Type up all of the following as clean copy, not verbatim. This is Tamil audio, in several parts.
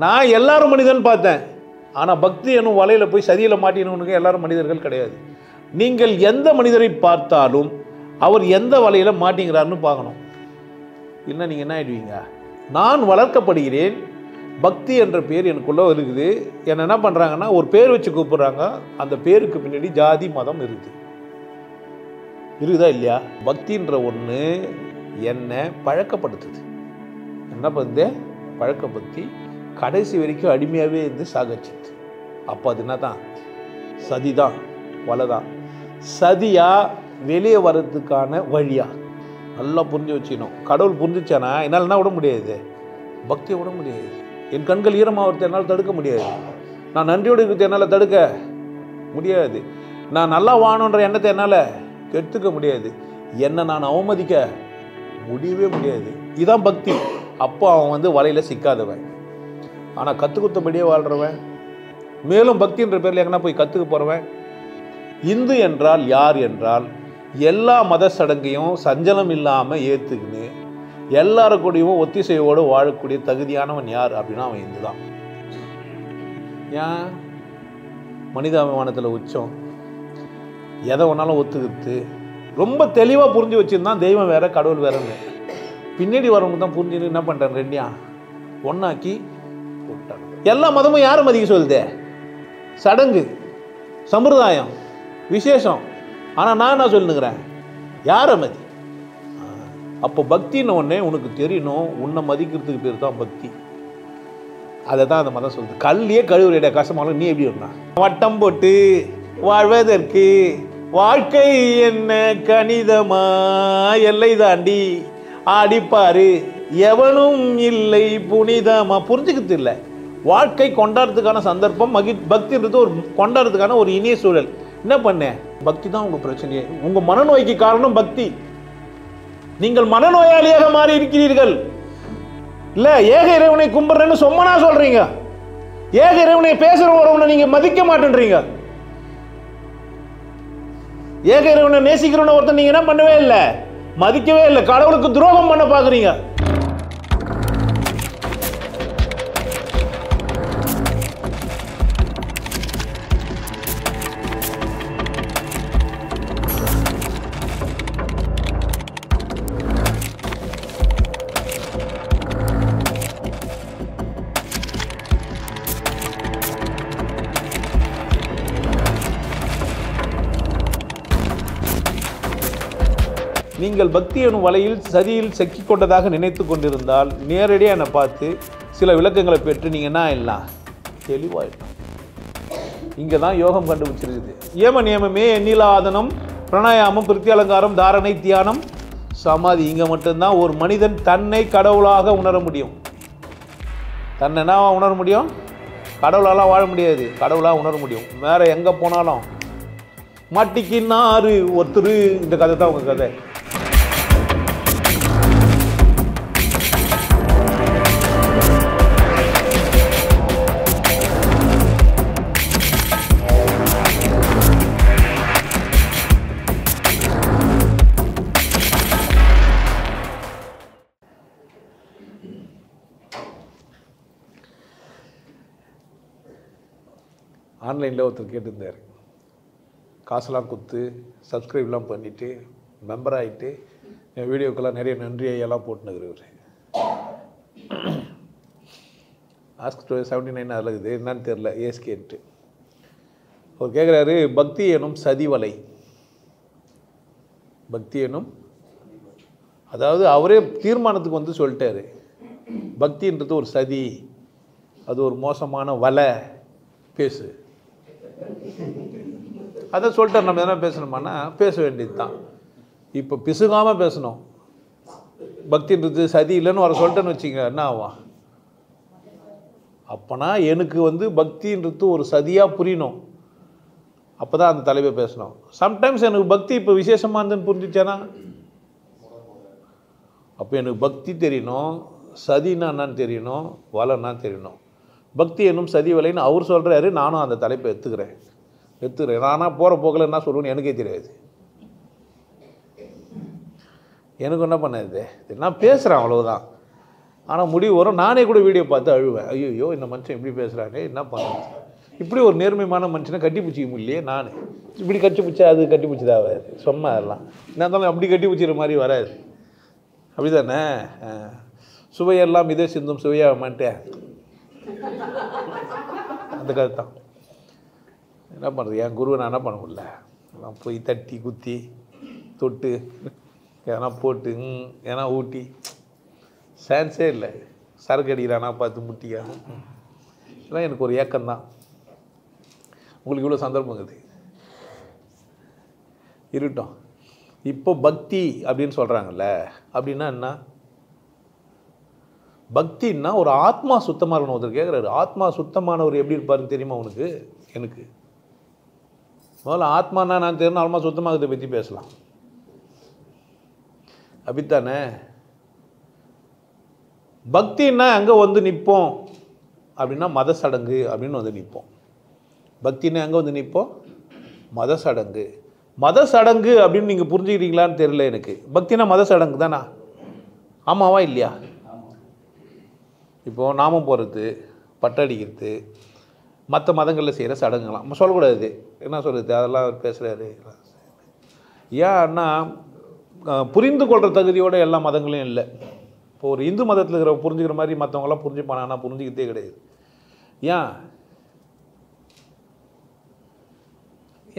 நான் எல்லாரும் மனிதன் பார்த்தேன். ஆனால் பக்தி என்னும் வலையில் போய் சதியில் மாட்டினவனுக்கு எல்லாரும் மனிதர்கள் கிடையாது. நீங்கள் எந்த மனிதரை பார்த்தாலும் அவர் எந்த வலையில் மாட்டிங்கிறாருன்னு பார்க்கணும். இல்லை நீங்கள் என்ன ஆகிடுவீங்க? நான் வளர்க்கப்படுகிறேன், பக்தி என்ற பேர் எனக்குள்ளே இருக்குது. என்னை என்ன பண்ணுறாங்கன்னா ஒரு பேர் வச்சு கூப்பிட்றாங்க. அந்த பேருக்கு பின்னாடி ஜாதி மதம் இருக்குதா இல்லையா? பக்தின்ற ஒன்று என்னை பழக்கப்படுத்துது. என்ன பண்ணுது? பழக்கப்படுத்தி கடைசி வரைக்கும் அடிமையாகவே இருந்து சாகச்சிது. அப்போ அது என்ன தான்? சதி தான், வலை தான். சதியா வெளியே வர்றதுக்கான வழியா நல்லா புரிஞ்சு வச்சுக்கணும். கடவுள் புரிஞ்சிச்சானா என்னால் என்ன விட முடியாது? பக்தியை விட முடியாது. என் கண்கள் ஈரமாகறது என்னால் தடுக்க முடியாது. நான் நன்றியோடு இருக்கிறது என்னால் தடுக்க முடியாது. நான் நல்லா வாணுன்ற எண்ணத்தை என்னால் கெடுத்துக்க முடியாது. என்னை நான் அவமதிக்க முடியவே முடியாது. இதுதான் பக்தி. அப்போ அவன் வலையில் சிக்காதவன். ஆனால் கற்றுக்குத்தபடியே வாழ்கிறவன், மேலும் பக்தின்ற பேரில் எங்கன்னா போய் கற்றுக்க போகிறவன். இந்து என்றால் யார் என்றால் எல்லா மத சடங்கையும் சஞ்சலம் இல்லாமல் ஏற்றுக்குன்னு எல்லாருக்கூடையும் ஒத்திசைவோடு வாழக்கூடிய தகுதியானவன் யார் அப்படின்னா அவன் இந்து தான். ஏன்? மனிதாபிமானத்தில் உச்சம், எதை ஒன்றாலும் ஒத்துக்கிறது, ரொம்ப தெளிவாக புரிஞ்சு வச்சுருந்தான். தெய்வம் வேற, கடவுள் வேறன்னு. பின்னாடி வரவங்க தான் புரிஞ்சுன்னு என்ன பண்ணுறாங்க, ரெண்டியா ஒன்றாக்கி போட்டாங்க. எல்லா மதமும் யாரை மதிக்க சொல்லுதே? சடங்கு, சம்பிரதாயம், விசேஷம். ஆனால் நான் என்ன சொல்லுங்கிறேன்? யாரை மதி? அப்போ பக்தின்னு ஒன்றே உனக்கு தெரியணும். உன்னை மதிக்கிறதுக்கு பேர் தான் பக்தி. அதை தான் அந்த மதம் சொல்லுது. கல்லையே கழுவுறைய கஷ்டமாலும் நீ எப்படி இருந்தா? வட்டம் போட்டு வாழ்வதற்கு வாழ்க்கை என்ன கணிதமா, எல்லை தாண்டி ஆடிப்பாரு எவனும் இல்லை புனிதமா. புரிஞ்சுக்கிறது இல்லை. வாழ்க்கை கொண்டாடுறதுக்கான சந்தர்ப்பம். பக்தின்றது ஒரு கொண்டாடுறதுக்கான ஒரு இனிய சூழல். என்ன பண்ண? பக்தி தான் உங்கள் பிரச்சனையே. உங்கள் மனநோய்க்கு காரணம் பக்தி. நீங்கள் மனநோயாளியாக மாறி இருக்கிறீர்கள். இல்லை, ஏக இறைவனை கும்பிட்றேன்னு சொம்மனா சொல்றீங்க. ஏக இறைவனை பேசுறவனை நீங்க மதிக்க மாட்டேன்றீங்க. ஏக இறைவனை நேசிக்கிறவன ஒருத்தன் நீங்க என்ன பண்ணவே இல்லை, மதிக்கவே இல்லை. கடவுளுக்கு துரோகம் பண்ண பாக்குறீங்க. நீங்கள் பக்தி எனும் வலையில் சதியில் சிக்கிக் கொண்டதாக நினைத்து கொண்டிருந்தால் நேரடியாக என்னை பார்த்து சில விளக்கங்களை பெற்று நீங்கள் என்ன ஆயிடலாம்? தெளிவாயிடலாம். இங்கே தான் யோகம் கண்டுபிடிச்சிருக்குது. ஏம நியமமே, எண்ணிலாதனம், பிரணாயாமம், பிரித்தியலங்காரம், தாரணை, தியானம், சமாதி. இங்கே மட்டும்தான் ஒரு மனிதன் தன்னை கடவுளாக உணர முடியும். தன்னை என்ன உணர முடியும்? கடவுளாலாம் வாழ முடியாது, கடவுளாக உணர முடியும். வேற எங்கே போனாலும் மாட்டிக்கு நாறு ஒருத்தரு. இந்த கதை தான் உங்கள் கதை. ஆன்லைனில் ஒருத்தர் கேட்டிருந்தார், காசெல்லாம் கொடுத்து சப்ஸ்கிரைப்லாம் பண்ணிவிட்டு மெம்பர் ஆகிட்டு என் வீடியோக்கெல்லாம் நிறைய நன்றி ஐயெல்லாம் போட்டுனுக்குறவர். ஆஸ்க் 79 அதில் இருக்குது, என்னன்னு தெரில, ஏஸ்கேன்ட்டு. அவர் கேட்குறாரு, பக்தி எனும் சதிவலை. பக்தி எனும், அதாவது அவரே தீர்மானத்துக்கு சொல்லிட்டாரு, பக்தின்றது ஒரு சதி, அது ஒரு மோசமான வலை. பேசு, அதை சொல்லிட்டார். நம்ம எதனா பேசணுமானா பேச வேண்டியது தான். இப்போ பிசுகாமல் பேசணும். பக்தின்றது சதி இல்லைன்னு வர சொல்லிட்டேன்னு வச்சுங்க, என்ன ஆகும்? அப்போனா எனக்கு பக்தின்றது ஒரு சதியாக புரியணும். அப்போ தான் அந்த தலைப்பை பேசணும். சம்டைம்ஸ் எனக்கு பக்தி இப்போ விசேஷமாக இருந்துன்னு புரிஞ்சிச்சானா, அப்போ எனக்கு பக்தி தெரியணும், சதினா என்னன்னு தெரியணும், வலைன்னா தெரியணும். பக்தி என்னும் சதி வலைன்னு அவர் சொல்கிறாரு. நானும் அந்த தலைப்பை எடுத்துக்கிறேன். நானாக போகிற போக்கில் என்ன சொல்லுவேன்னு எனக்கே தெரியாது. எனக்கு என்ன பண்ணது, நான் பேசுகிறேன் அவ்வளவுதான். ஆனால் முடிவு வரும். நானே கூட வீடியோ பார்த்து அழுவேன். ஐயோ இந்த மனுஷன் இப்படி பேசுகிறானே, என்ன பண்ணுறது? இப்படி ஒரு நேர்மையான மனுஷனை கட்டி பிடிச்சிக்க முடியலையே. நான் இப்படி கட்டி பிடிச்சா அது கட்டி பிடிச்சதாகாது. சும்மா அதெல்லாம் என்ன இருந்தாலும் அப்படி கட்டி பிடிச்சிற மாதிரி வராது. அப்படி தானே? சுவையெல்லாம் இதே சிந்தும் சுவையாக மாட்டேன், அந்த கதை தான். என்ன பண்ணுறது? என் குருவை நான் என்ன பண்ண முடியல. நான் போய் தட்டி குத்தி தொட்டு எதனா போட்டு ஏன்னா ஊட்டி சான்ஸே இல்லை. சரக்கு அடிக்கிறானா பார்த்து முட்டியா, இதெல்லாம் எனக்கு ஒரு ஏக்கம்தான். உங்களுக்கு இவ்வளோ சந்தர்ப்பம் இருக்குது, இருக்கட்டும். இப்போ பக்தி அப்படின்னு சொல்கிறாங்கல்ல, அப்படின்னா என்ன? பக்தின்னா ஒரு ஆத்மா சுத்தமானவன் ஒருத்தர் கேட்குறாரு. ஆத்மா சுத்தமானவர் எப்படி இருப்பாருன்னு தெரியுமா உனக்கு? எனக்கு முதல்ல ஆத்மானா நான் தெரியும், ஆத்மா சுத்தமாகதை பற்றி பேசலாம். அப்படித்தானே? பக்தின்னா எங்கே வந்து நிற்போம் அப்படின்னா மத சடங்கு அப்படின்னு வந்து நிற்போம். பக்தின்னா எங்கே வந்து நிற்போம்? மத சடங்கு. மத சடங்கு அப்படின்னு நீங்கள் புரிஞ்சுக்கிறீங்களான்னு தெரியல எனக்கு. பக்தினா மத சடங்கு தானா? ஆமாவா இல்லையா? இப்போது நாமம் போகிறது, பட்டடிக்கிறது, மற்ற மதங்களில் செய்கிற சடங்குலாம் நம்ம சொல்லக்கூடாது. என்ன சொல்கிறது? அதெல்லாம் அவர் பேசுகிறாரு. ஏன்னா புரிந்து கொள்கிற தகுதியோடு எல்லா மதங்களையும் இல்லை. இப்போ ஒரு இந்து மதத்தில் இருக்கிற புரிஞ்சுக்கிற மாதிரி மற்றவங்களாம் புரிஞ்சுப்பானா? புரிஞ்சுக்கிட்டே கிடையாது. ஏன்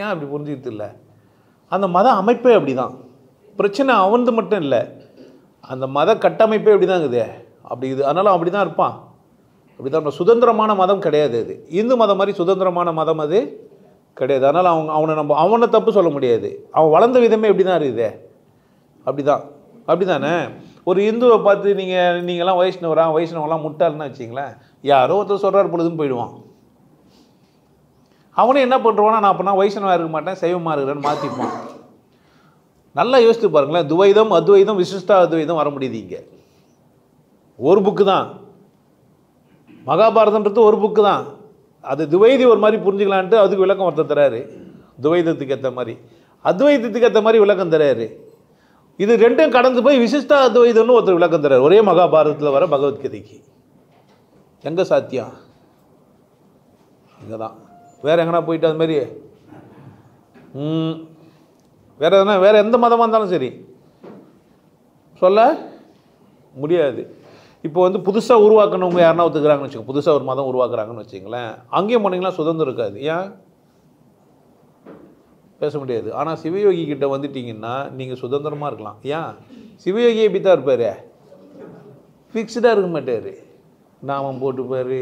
ஏன் அப்படி புரிஞ்சுக்கிட்டு இல்லை? அந்த மத அமைப்பே அப்படி தான். பிரச்சனை அவனது மட்டும் இல்லை, அந்த மத கட்டமைப்பே அப்படி தான் இருக்குது. அப்படி இது அதனால் அப்படி தான் இருப்பான். அப்படி தான். சுதந்திரமான மதம் கிடையாது அது. இந்து மதம் மாதிரி சுதந்திரமான மதம் அது கிடையாது. அதனால் அவனை தப்பு சொல்ல முடியாது. அவன் வளர்ந்த விதமே எப்படி தான் இருக்குது. அப்படி தான். அப்படி தானே? ஒரு இந்துவை பார்த்து நீங்கள்லாம் வைஷ்ணவெல்லாம் முட்டாள்னு வச்சிங்களேன், யாரோ ஒருத்தர் சொல்கிறார் பொழுதுன்னு போயிடுவான். அவனும் என்ன பண்ணுறான்னா, நான் அப்போனா வைஷ்ணவமாக இருக்க மாட்டேன், சைவமாக இருக்கிறேன்னு மாற்றிப்பான். நல்லா யோசித்து பாருங்களேன். துவைதம், அத்வைதம், விசிஷ்டா அத்வைதம் வர முடியுது இங்கே. ஒரு புக்கு தான் மகாபாரதன்றது, ஒரு புக்கு தான். அது துவைதி ஒரு மாதிரி புரிஞ்சுக்கலான்ட்டு அதுக்கு விளக்கம் ஒருத்தர் தராரு. துவைதத்துக்கு ஏற்ற மாதிரி, அத்வைதத்துக்கு ஏற்ற மாதிரி விளக்கம் தராரு. இது ரெண்டும் கடந்து போய் விசிஷ்டா அத்வைதம்னு ஒருத்தர் விளக்கம் தராரு. ஒரே மகாபாரதத்தில் வர பகவத்கீதைக்கு. எங்கே சாத்தியம்? இங்கே தான். வேறு எங்கன்னா போயிட்டு அது மாதிரி வேறு எதுனா வேறு எந்த மதமாக இருந்தாலும் சரி சொல்ல முடியாது. இப்போ வந்து புதுசாக உருவாக்கணுங்க யாருன்னா ஒத்துக்கிறாங்கன்னு வச்சுக்கோங்க. புதுசாக ஒரு மதம் உருவாக்குறாங்கன்னு வச்சுங்களேன், அங்கேயும் போனீங்கன்னா சுதந்திரம் இருக்காது. ஏன் பேச முடியாது. ஆனால் சிவயோகி கிட்ட வந்துட்டிங்கன்னா நீங்கள் சுதந்திரமாக இருக்கலாம். ஏன்? சிவயோகியே இப்படி தான் இருப்பார், ஃபிக்ஸ்டாக இருக்க மாட்டார். நாமம் போட்டுப்பார்,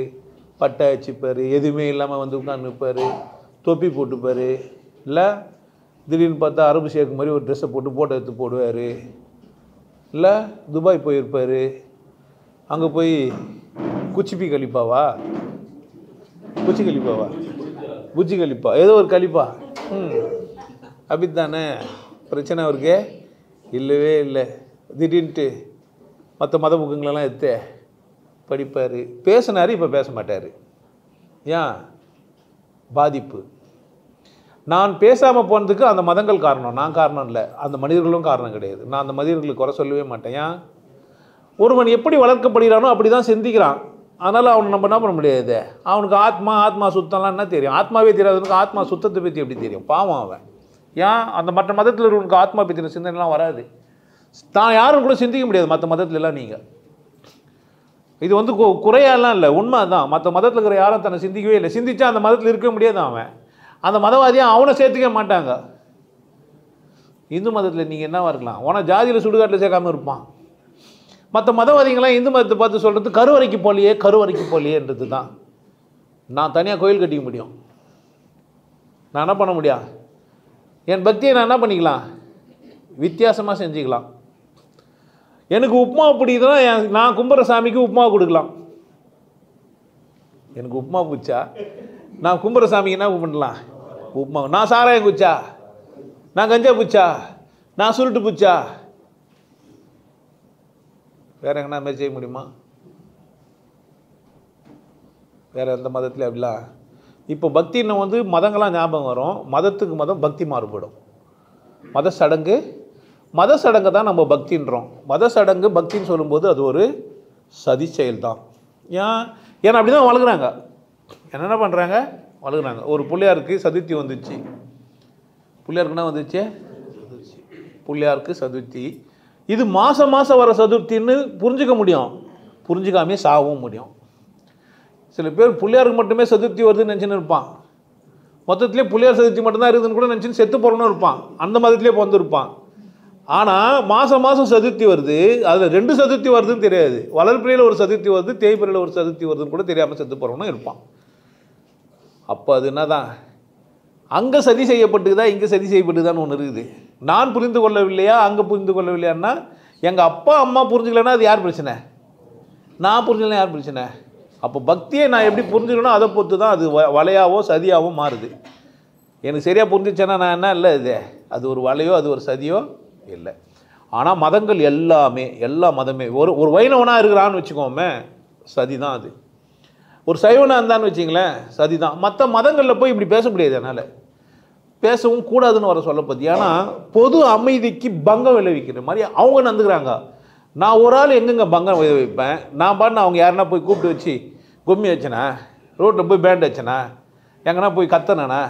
பட்டை வச்சுப்பார், எதுவுமே இல்லாமல் வந்து உட்காந்துப்பார், தொப்பி போட்டுப்பார். இல்லை திடீர்னு பார்த்தா அரபு ஷேக் மாதிரி ஒரு ட்ரெஸ்ஸை போட்டு ஃபோட்டோ எடுத்து போடுவார். இல்லை துபாய் போயிருப்பார், அங்கே போய் குச்சிப்பி கலிப்பாவா, புஜ்ஜி கலிப்பா, ஏதோ ஒரு கலிப்பா. அப்படித்தானே? பிரச்சனை அவருக்கு இல்லவே இல்லை. திடீர்னுட்டு மற்ற மத புக்குங்களெல்லாம் எடுத்து படிப்பார், பேசினார், இப்போ பேச மாட்டார். ஏன்? பாதிப்பு. நான் பேசாமல் போனதுக்கு அந்த மதங்கள் காரணம், நான் காரணம் இல்லை. அந்த மனிதர்களும் காரணம் கிடையாது. நான் அந்த மனிதர்களுக்கு குறை சொல்லவே மாட்டேன். ஏன்? ஒருவன் எப்படி வளர்க்கப்படுகிறானோ அப்படி தான் சிந்திக்கிறான். அதனால் அவனை நம்ம என்ன பண்ண முடியாது. அவனுக்கு ஆத்மா சுத்தம்லாம் என்ன தெரியும்? ஆத்மாவே தெரியாதவனுக்கு ஆத்மா சுத்தத்தை பற்றி எப்படி தெரியும்? பாவம் அவன். ஏன்? அந்த மற்ற மதத்தில் இருக்கிறவனுக்கு ஆத்மா பற்றின சிந்தனைலாம் வராது. தான் யாரும் கூட சிந்திக்க முடியாது மற்ற மதத்துலலாம். நீங்கள் இது வந்து குறையாலாம் இல்லை, உண்மை தான். மற்ற மதத்தில் இருக்கிற யாரும் தன்னை சிந்திக்கவே இல்லை. சிந்திச்சா அந்த மதத்தில் இருக்க முடியாது. அவன் அந்த மதவாதியாக அவனை சேர்த்துக்க மாட்டாங்க. இந்து மதத்தில் நீங்கள் என்னவா இருக்கலாம், அவனை ஜாதியில் சுடுகாட்டில் சேர்க்காமல் இருப்பான். மற்ற மதவாதிகளாம் இந்து மதத்தை பார்த்து சொல்கிறது கருவறைக்கு போலியேன்றது தான். நான் தனியாக கோயில் கட்டிக்க முடியும், நான் என்ன பண்ண முடியும்? என் பக்தியை நான் என்ன பண்ணிக்கலாம்? வித்தியாசமாக செஞ்சுக்கலாம். எனக்கு உப்புமா பிடிக்குதுன்னா நான் கும்பிட்ற சாமிக்கு உப்புமா கொடுக்கலாம். எனக்கு உப்புமா பூச்சா, நான் கும்பிட்ற சாமிக்கு என்ன பண்ணலாம்? உப்புமா. நான் சாராயம் குச்சா, நான் கஞ்சா பூச்சா, நான் சுருட்டு பூச்சா, வேறு எங்கன்னா மாதிரி செய்ய முடியுமா? வேறு எந்த மதத்துலையும் அப்படிலாம். இப்போ பக்தின்னு வந்து மதங்களாம் ஞாபகம் வரும். மதத்துக்கு மதம் பக்தி மாறுபடும். மத சடங்கு தான் நம்ம பக்தின்றோம். மத சடங்கு பக்தின்னு சொல்லும்போது அது ஒரு சதி செயல் தான். ஏன்னா அப்படி தான் வளர்க்குறாங்க. என்னென்ன பண்ணுறாங்க, வளர்க்குறாங்க. ஒரு பிள்ளையாருக்கு சதுர்த்தி வந்துச்சு. பிள்ளையாருக்குன்னா வந்துச்சு, பிள்ளையாருக்கு சதுர்த்தி. இது மாதம் மாதம் வர சதுர்த்தின்னு புரிஞ்சிக்க முடியும், புரிஞ்சிக்காமே சாகவும் முடியும். சில பேர் பிள்ளையாருக்கு மட்டுமே சதுர்த்தி வருதுன்னு நினச்சின்னு இருப்பான். மொத்தத்திலே பிள்ளையார் சதுர்த்தி மட்டும்தான் இருக்குதுன்னு கூட நினச்சின்னு செத்து போகிறோன்னு இருப்பான். அந்த மதத்திலே பிறந்திருப்பான். ஆனால் மாதம் மாதம் சதுர்த்தி வருது, அதில் 2 சதுர்த்தி வருதுன்னு தெரியாது. வளர்ப்பிறையில் ஒரு சதுர்த்தி வருது, தேய்பிறையில் ஒரு சதுர்த்தி வருதுன்னு கூட தெரியாமல் செத்து போகிறவனும் இருப்பான். அப்போ அது என்ன தான், அங்கே சதி செய்யப்பட்டுதா இங்கே சதி செய்யப்பட்டுதான்னு ஒன்று இருக்குது. நான் புரிந்து கொள்ளவில்லையா அங்கே புரிந்து கொள்ளவில்லையான்னா, எங்கள் அப்பா அம்மா புரிஞ்சுக்கலன்னா அது யார் பிரச்சனை, நான் புரிஞ்சுக்கலாம் யார் பிரச்சனை? அப்போ பக்தியை நான் எப்படி புரிஞ்சுக்கணும் அதை பொறுத்து தான் அது வலையாவோ சதியாவோ மாறுது. எனக்கு சரியாக புரிஞ்சிச்சேன்னா நான் என்ன இல்லை, அது ஒரு வலையோ அது ஒரு சதியோ இல்லை. ஆனால் மதங்கள் எல்லாமே, எல்லா மதமே, ஒரு வைணவனாக இருக்கிறான்னு வச்சுக்கோமே, சதி தான் அது. ஒரு சைவனாக இருந்தான்னு வச்சிங்களேன், சதி தான். மற்ற மதங்களில் போய் இப்படி பேச முடியாது, என்னால் பேசவும் கூடாதுன்னு வர சொல்லப்போது. ஏன்னா பொது அமைதிக்கு பங்கம் விளைவிக்கிற மாதிரி அவங்க நடந்துக்கிறாங்க. நான் ஒரு ஆள் எங்கெங்க பங்கம் விளைவிப்பேன்? நான் பாட்டு அவங்க யாருன்னா போய் கூப்பிட்டு வச்சு கும்மி வச்சேனா, ரோட்டில் போய் பேண்ட் வச்சேனா, எங்கன்னா போய் கத்தனா,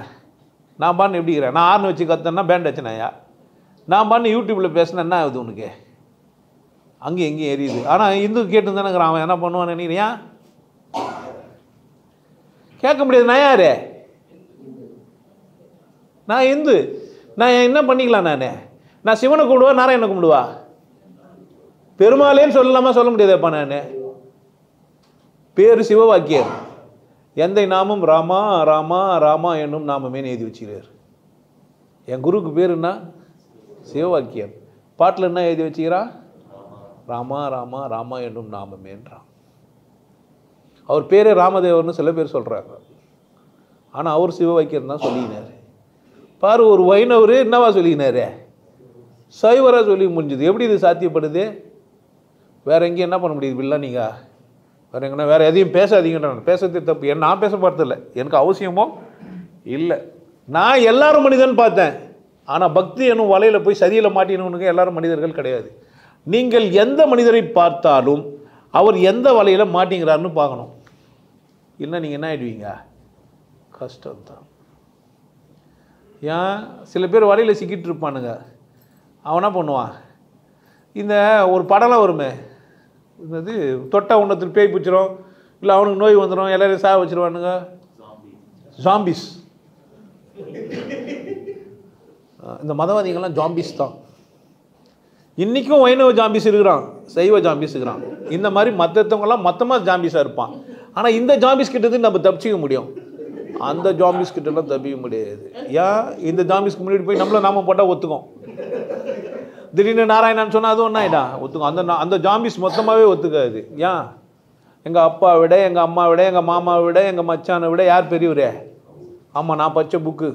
நான் பாட்டு எப்படி இருக்கிறேன்? நான் ஆர்னு வச்சு கத்தனா பேண்ட் வச்சேனாயா? நான் பாட்டு யூடியூப்பில் பேசினா என்ன ஆகுது உனக்கு? அங்கேயும் எங்கேயும் எரியுது. ஆனால் இந்து கேட்டு தானே அவன் என்ன பண்ணுவான்னு நினைக்கிறியா? கேட்க முடியாது. நான் யாரு? நான் இந்து. நான் என்ன பண்ணிக்கலாம்? நான் சிவனை கும்பிடுவா, நாராயணனை கும்பிடுவா, பெருமாளேன்னு சொல்லலாமா? சொல்ல முடியாதேப்பா. நான் பேர் சிவவாக்கியர். எந்தை நாமம் ராமா ராமா ராமா என்னும் நாமமே எழுதி வச்சுக்கிறார். என் குருக்கு பேர் என்ன? சிவவாக்கியர். பாட்டில் என்ன எழுதி வச்சுக்கிறா? ராமா ராமா ராமா என்னும் நாமமேன்றான். அவர் பேரே ராமதேவர்னு சில பேர் சொல்கிறாங்க. ஆனால் அவர் சிவவாக்கியர் தான் சொல்லிக்கினார். பாரு, ஒரு வைணவர் என்னவா சொல்லிக்கினாரு? சைவராக சொல்லி முடிஞ்சுது. எப்படி இது சாத்தியப்படுது? வேறு எங்கேயும் என்ன பண்ண முடியுது? இல்லை நீங்கள் வேறு எங்கன்னா வேறு எதையும் பேசாதீங்கன்றான். பேசுறது தப்பு. நான் பேச பார்த்ததில்லை, எனக்கு அவசியமோ இல்லை. நான் எல்லாரும் மனிதன் பார்த்தேன். ஆனால் பக்தி என்னும் வலையில் போய் சதியில் மாட்டினவனுக்கு எல்லாரும் மனிதர்கள் கிடையாது. நீங்கள் எந்த மனிதரை பார்த்தாலும் அவர் எந்த வலையில் மாட்டிங்கிறாருன்னு பார்க்கணும். இல்லை நீங்கள் என்ன ஆகிடுவீங்க? கஷ்டம்தான். ஏன் சில பேர் வலையில் சிக்கிட்டு இருப்பானுங்க. அவனா பண்ணுவான், இந்த ஒரு படம்லாம் வருமே, இது தொட்டா உன்னத்தில் பேய் பிடிச்சிரும், இல்லை அவனுக்கு நோய் வந்துடும், எல்லாரையும் சாக வச்சுருவானுங்க. ஜாம்பிஸ். இந்த மதவாதிகள்லாம் ஜாம்பிஸ் தான். இன்றைக்கும் வைணவ ஜாம்பிஸ் இருக்கிறான், சைவ ஜாம்பிஸ் இருக்கிறான். இந்த மாதிரி மற்றவங்களாம் மொத்தமாக ஜாம்பிஸாக இருப்பான். ஆனால் இந்த ஜாம்பிஸ் கிட்டேருந்து நம்ம தப்பிச்சிக்க முடியும், அந்த ஜாம்பிஸ் கிட்டலாம் தப்பிக்க முடியாது. ஏன்? இந்த ஜாம்பிஸ்க்கு முன்னாடி போய் நம்மள நாம போட்டால் ஒத்துக்கும். திடீர்னு நாராயணான்னு சொன்னால் அதுவும் என்ன ஆகிடா ஒத்துக்கும். அந்த ஜாம்பிஸ் மொத்தமாகவே ஒத்துக்காது. ஏன்? எங்கள் அப்பா விட, எங்கள் அம்மா விட, எங்கள் மாமாவை விட, எங்கள் மச்சானை விட யார் பெரியவரே? ஆமாம், நான் பச்சை புக்கு.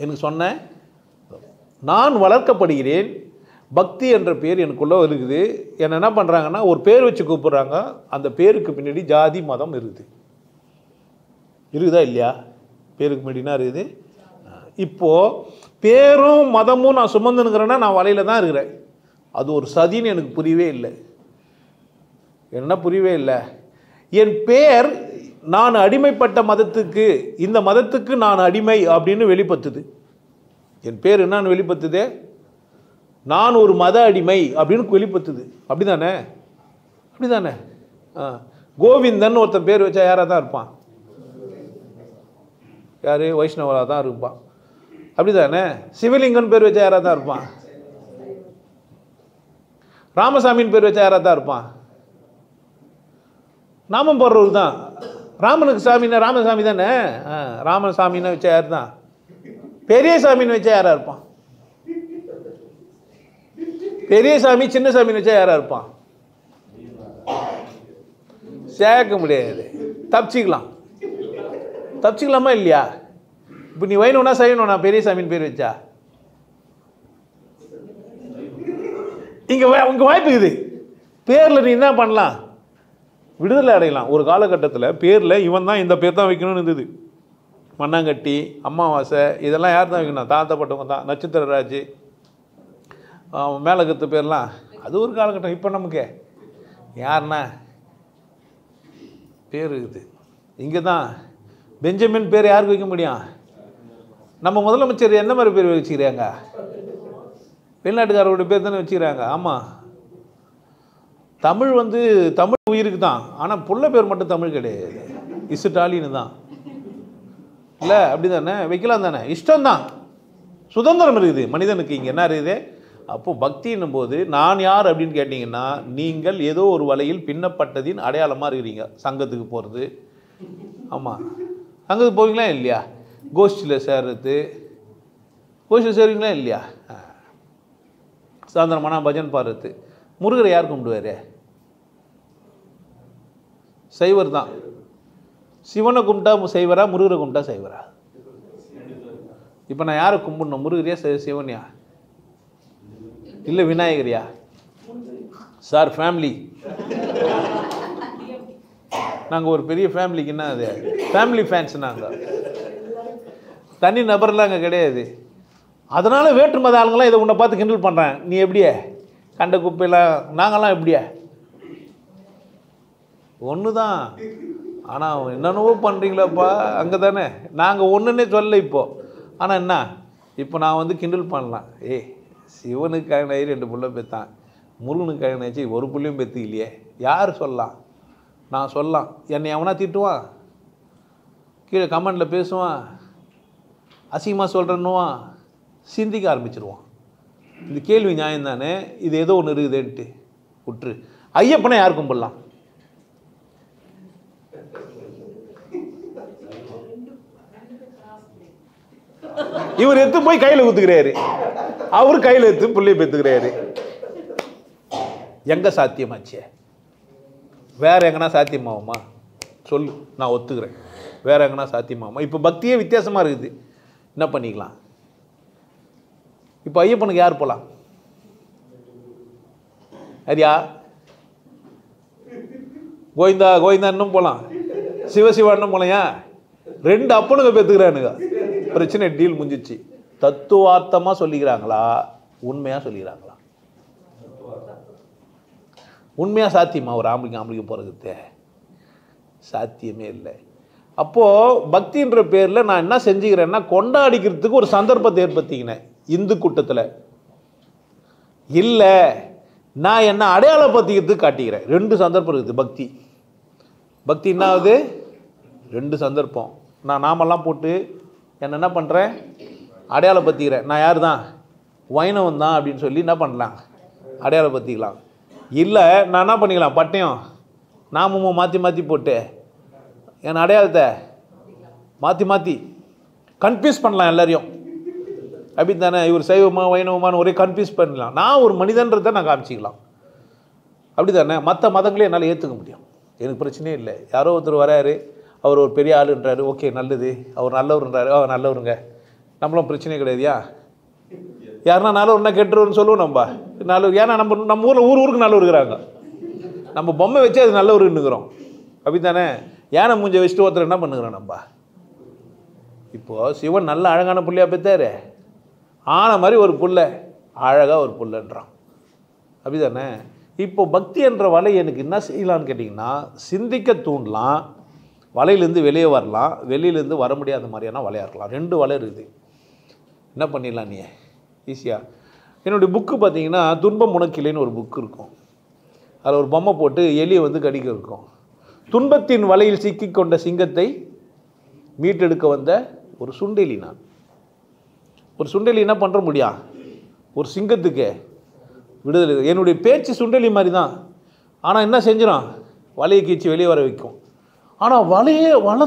எனக்கு சொன்னேன், நான் வளர்க்கப்படுகிறேன், பக்தி என்ற பேர் எனக்குள்ளே இருக்குது. என்னை என்ன பண்ணுறாங்கன்னா ஒரு பேர் வச்சு கூப்பிட்றாங்க. அந்த பேருக்கு பின்னாடி ஜாதி மதம் இருக்குதா இல்லையா? பேருக்கு முன்னாடினா இருக்குது. இப்போது பேரும் மதமும் நான் சுமந்துனுங்கிறேன்னா நான் வலையில் தான் இருக்கிறேன். அது ஒரு சதின்னு எனக்கு புரியவே இல்லை. என்ன புரியவே இல்லை? என் பேர் நான் அடிமைப்பட்ட மதத்துக்கு, இந்த மதத்துக்கு நான் அடிமை அப்படின்னு வெளிப்படுத்துது. என் பேர் என்னன்னு வெளிப்படுத்துது? நான் ஒரு மத அடிமை அப்படின்னு வெளிப்படுத்துது. அப்படி தானே? அப்படி தானே? கோவிந்தன் ஒருத்தன் பேர் வச்சா யாராக தான் இருப்பான்? யார்? வைஷ்ணவராக தான் இருப்பான். அப்படி தானே? சிவலிங்கன் பேர் வச்சா யாராக தான் இருப்பான்? ராமசாமின்னு பேர் வச்சா யாராக தான் இருப்பான்? நாமம் போடுறவர் தான். ராமனுக்கு சாமின்னா ராமசாமி தானே. ராமசாமின்னு வச்சா யார் தான்? பெரிய சாமின்னு வச்சா யாராக இருப்பான்? பெரிய சாமி சின்ன சாமின்னு வச்சா யாராக இருப்பான்? சேர்க்க முடியாது. தப்பிச்சிக்கலாமா இல்லையா? இப்போ நீ வைணவனா செய்யணும், நான் பெரிய சாமின்னு பேர் வச்சா இங்கே வாய்ப்பு இருக்குது. பேரில் நீ என்ன பண்ணலாம்? விடுதலை அடையலாம். ஒரு காலகட்டத்தில் பேரில் இவன் தான் இந்த பேர் தான் வைக்கணும்னு இருந்தது. மண்ணாங்கட்டி, அமாவாசை, இதெல்லாம் யார் தான் வைக்கணும்? தாழ்த்தப்பட்டவங்க தான். நட்சத்திரராஜ், மேலகத்து பேர்லாம் அது ஒரு காலகட்டம். இப்போ நமக்கு யாருன்னா பேர் இருக்குது. இங்கே தான் பெஞ்சமின் பேர் யாருக்கு வைக்க முடியும்? நம்ம முதலமைச்சர் எந்த மாதிரி பேர் வச்சுக்கிறாங்க? வெளிநாட்டுக்காரருடைய பேர் தானே வச்சுக்கிறாங்க. ஆமாம், தமிழ் தமிழ் உயிருக்கு தான். ஆனால் புள்ள பேர் மட்டும் தமிழ் கிடையாது, இசுட்டாலின்னு தான். இல்லை அப்படி தானே வைக்கலாம் தானே, இஷ்டம்தான், சுதந்திரம் இருக்குது மனிதனுக்கு. இங்கே என்ன இருக்குது? அப்போது பக்தின்னும் போது நான் யார் அப்படின்னு கேட்டிங்கன்னா, நீங்கள் ஏதோ ஒரு வலையில் பின்னப்பட்டதின் அடையாளமாக இருக்கிறீங்க. சங்கத்துக்கு போகிறது, ஆமாம் சங்கத்துக்கு போவீங்களா இல்லையா? கோஷ்டியில் சேர்றது, கோஷ்டியில் சேருவீங்களா இல்லையா? சாயந்தரமான பஜன் பாடுறது. முருகரை யார் கும்பிடுவார்? சைவர் தான். சிவனை கும்பிட்டா சைவரா, முருகரை கும்பிட்டா சைவரா? இப்போ நான் யாரை கும்பிடணும்? முருகரியா சிவனியா இல்லை விநாயகரியா? சார் ஃபேமிலி, நாங்கள் ஒரு பெரிய ஃபேமிலிக்கு என்ன அது ஃபேமிலி ஃபேன்ஸ். நாங்கள் தனி நபர்லாம் அங்கே கிடையாது. அதனால் வேற்று மத ஆளுங்களாம் இதை உன்னை பார்த்து கிண்டல் பண்ணுறேன். நீ எப்படியே கண்ட குப்பையெல்லாம், நாங்கள்லாம் எப்படியா ஒன்று தான். ஆனால் என்னென்னவோ பண்ணுறீங்களாப்பா அங்கே தானே. நாங்கள் ஒன்றுன்னே சொல்லலை இப்போது. ஆனால் என்ன, இப்போ நான் கிண்டல் பண்ணலாம். சிவனுக்கு கல்யாணம் 2 பிள்ளை பெற்றான், முருகனுக்கு கல்யாணம் ஆச்சு 1 பிள்ளையும் பெற்று இல்லையே. யார் சொல்லலாம்? நான் சொல்லலாம். என்னை எவனா திட்டுவான், கீழே கமெண்டில் பேசுவான், அசிங்கமாக சொல்கிறேன்னுவான், சிந்திக்க ஆரம்பிச்சிருவான். இந்த கேள்வி நியாயம் தானே? இது ஏதோ ஒன்று இருக்குதுன்ட்டு விட்டுரு. ஐயப்பனை யார் கும்பிடலாம்? இவர் எடுத்து போய் கையில் ஊத்துக்கிறாரு, அவர் கையில் எடுத்து பிள்ளைய பெற்றுக்கிறாரு. எங்க சாத்தியமாச்சே? வேற எங்கன்னா சாத்தியமாகுமா? சொல்லு, நான் ஒத்துக்கிறேன். வேற எங்கன்னா சாத்தியமாகுமா? இப்போ பக்தியே வித்தியாசமா இருக்குது. என்ன பண்ணிக்கலாம்? இப்போ ஐயப்பனுக்கு யார் போகலாம்? சரியா? கோவிந்தா கோவிந்தான்னும் போகலாம், சிவசிவான்னும் போலையா? 2 அப்பனுங்க பெற்றுக்கிறானுங்க. பிரச்சனை டீல் முடிஞ்சிச்சு. தத்துவார்த்தமாக சொல்லிக்கிறாங்களா, உண்மையாக சொல்லிக்கிறாங்களா? உண்மையாக சாத்தியமா ஒரு ஆம்பளைக்கு போகிறதுக்கு? சாத்தியமே இல்லை. அப்போது பக்தின்ற பேரில் நான் என்ன செஞ்சுக்கிறேன்னா, கொண்டாடிக்கிறதுக்கு ஒரு சந்தர்ப்பத்தை ஏற்படுத்திக்கினேன் இந்து கூட்டத்தில். இல்லை, நான் என்ன அடையாளப்படுத்திக்கிறதுக்கு காட்டிக்கிறேன். 2 சந்தர்ப்பம் இருக்குது. பக்தி என்ன ஆகுது? 2 சந்தர்ப்பம். நான் நாமெல்லாம் போட்டு என்ன பண்ணுறேன்? அடையாளப்படுத்திக்கிறேன். நான் யார் தான்? வைணவன் தான் அப்படின்னு சொல்லி என்ன பண்ணலாம்? அடையாளப்படுத்திக்கலாம். இல்லை, நான் என்ன பண்ணிக்கலாம்? பட்டயம் நாமமும் மாற்றி போட்டு என் அடையாளத்தை மாற்றி கன்ஃபியூஸ் பண்ணலாம் எல்லாரையும். அப்படி தானே? இவர் சைவமா வைணவமானு ஒரே கன்ஃபியூஸ் பண்ணலாம். நான் ஒரு மனிதன்றதை நான் காமிச்சிக்கலாம். அப்படி தானே? மற்ற மதங்களே என்னால் ஏற்றுக்க முடியும், எனக்கு பிரச்சனையே இல்லை. யாரோ ஒருத்தர் வராரு, அவர் ஒரு பெரிய ஆளுன்றாரு, ஓகே நல்லது, அவர் நல்லவருன்றாரு, நல்லவருங்க, நம்மளும் பிரச்சனையே கிடையாதுயா. யாருன்னா நல்லவருன்னா கெட்டுருன்னு சொல்லுவோம் நம்ம. நல்லவர் ஏன்னா நம்ம ஊரில் ஊருக்கு நல்லவர் இருக்கிறாங்க. நம்ம பொம்மை வச்சு அது நல்லவருன்னுக்கிறோம். அப்படி தானே? யானை மூஞ்ச வச்சுட்டு ஒருத்தர் என்ன பண்ணுகிறோம் நம்ம? இப்போது சிவன் நல்ல அழகான புள்ளையாக பெற்றாரு, ஆன மாதிரி ஒரு புள்ள, அழகாக ஒரு புள்ளன்றான். அப்படி தானே? இப்போ பக்தி என்ற வலை எனக்கு என்ன செய்யலான்னு கேட்டிங்கன்னா, சிந்திக்க தூண்டலாம், வலையிலேருந்து வெளியே வரலாம், வெளியிலேருந்து வர முடியாத மாதிரியான வலையாக இருக்கலாம். 2 வலை இருக்குது. என்ன பண்ணிடலாம் நீ ஈஸியாக? என்னுடைய புக்கு பார்த்தீங்கன்னா, துன்பம் உனக்கில்லைன்னு ஒரு புக்கு இருக்கும். அதில் ஒரு பொம்மை போட்டு எலியை கடிக்க இருக்கும். துன்பத்தின் வலையில் சிக்கிக்கொண்ட சிங்கத்தை மீட்டெடுக்க வந்த ஒரு சுண்டெலி நான். ஒரு சுண்டெலி என்ன பண்ணுற முடியும்? ஒரு சிங்கத்துக்கு விடுதலை. என்னுடைய பேச்சு சுண்டெலி மாதிரி தான். ஆனால் என்ன செஞ்சிடும்? வலையை கீழ்ச்சி வெளியே வர வைக்கும். ஆனால் வலை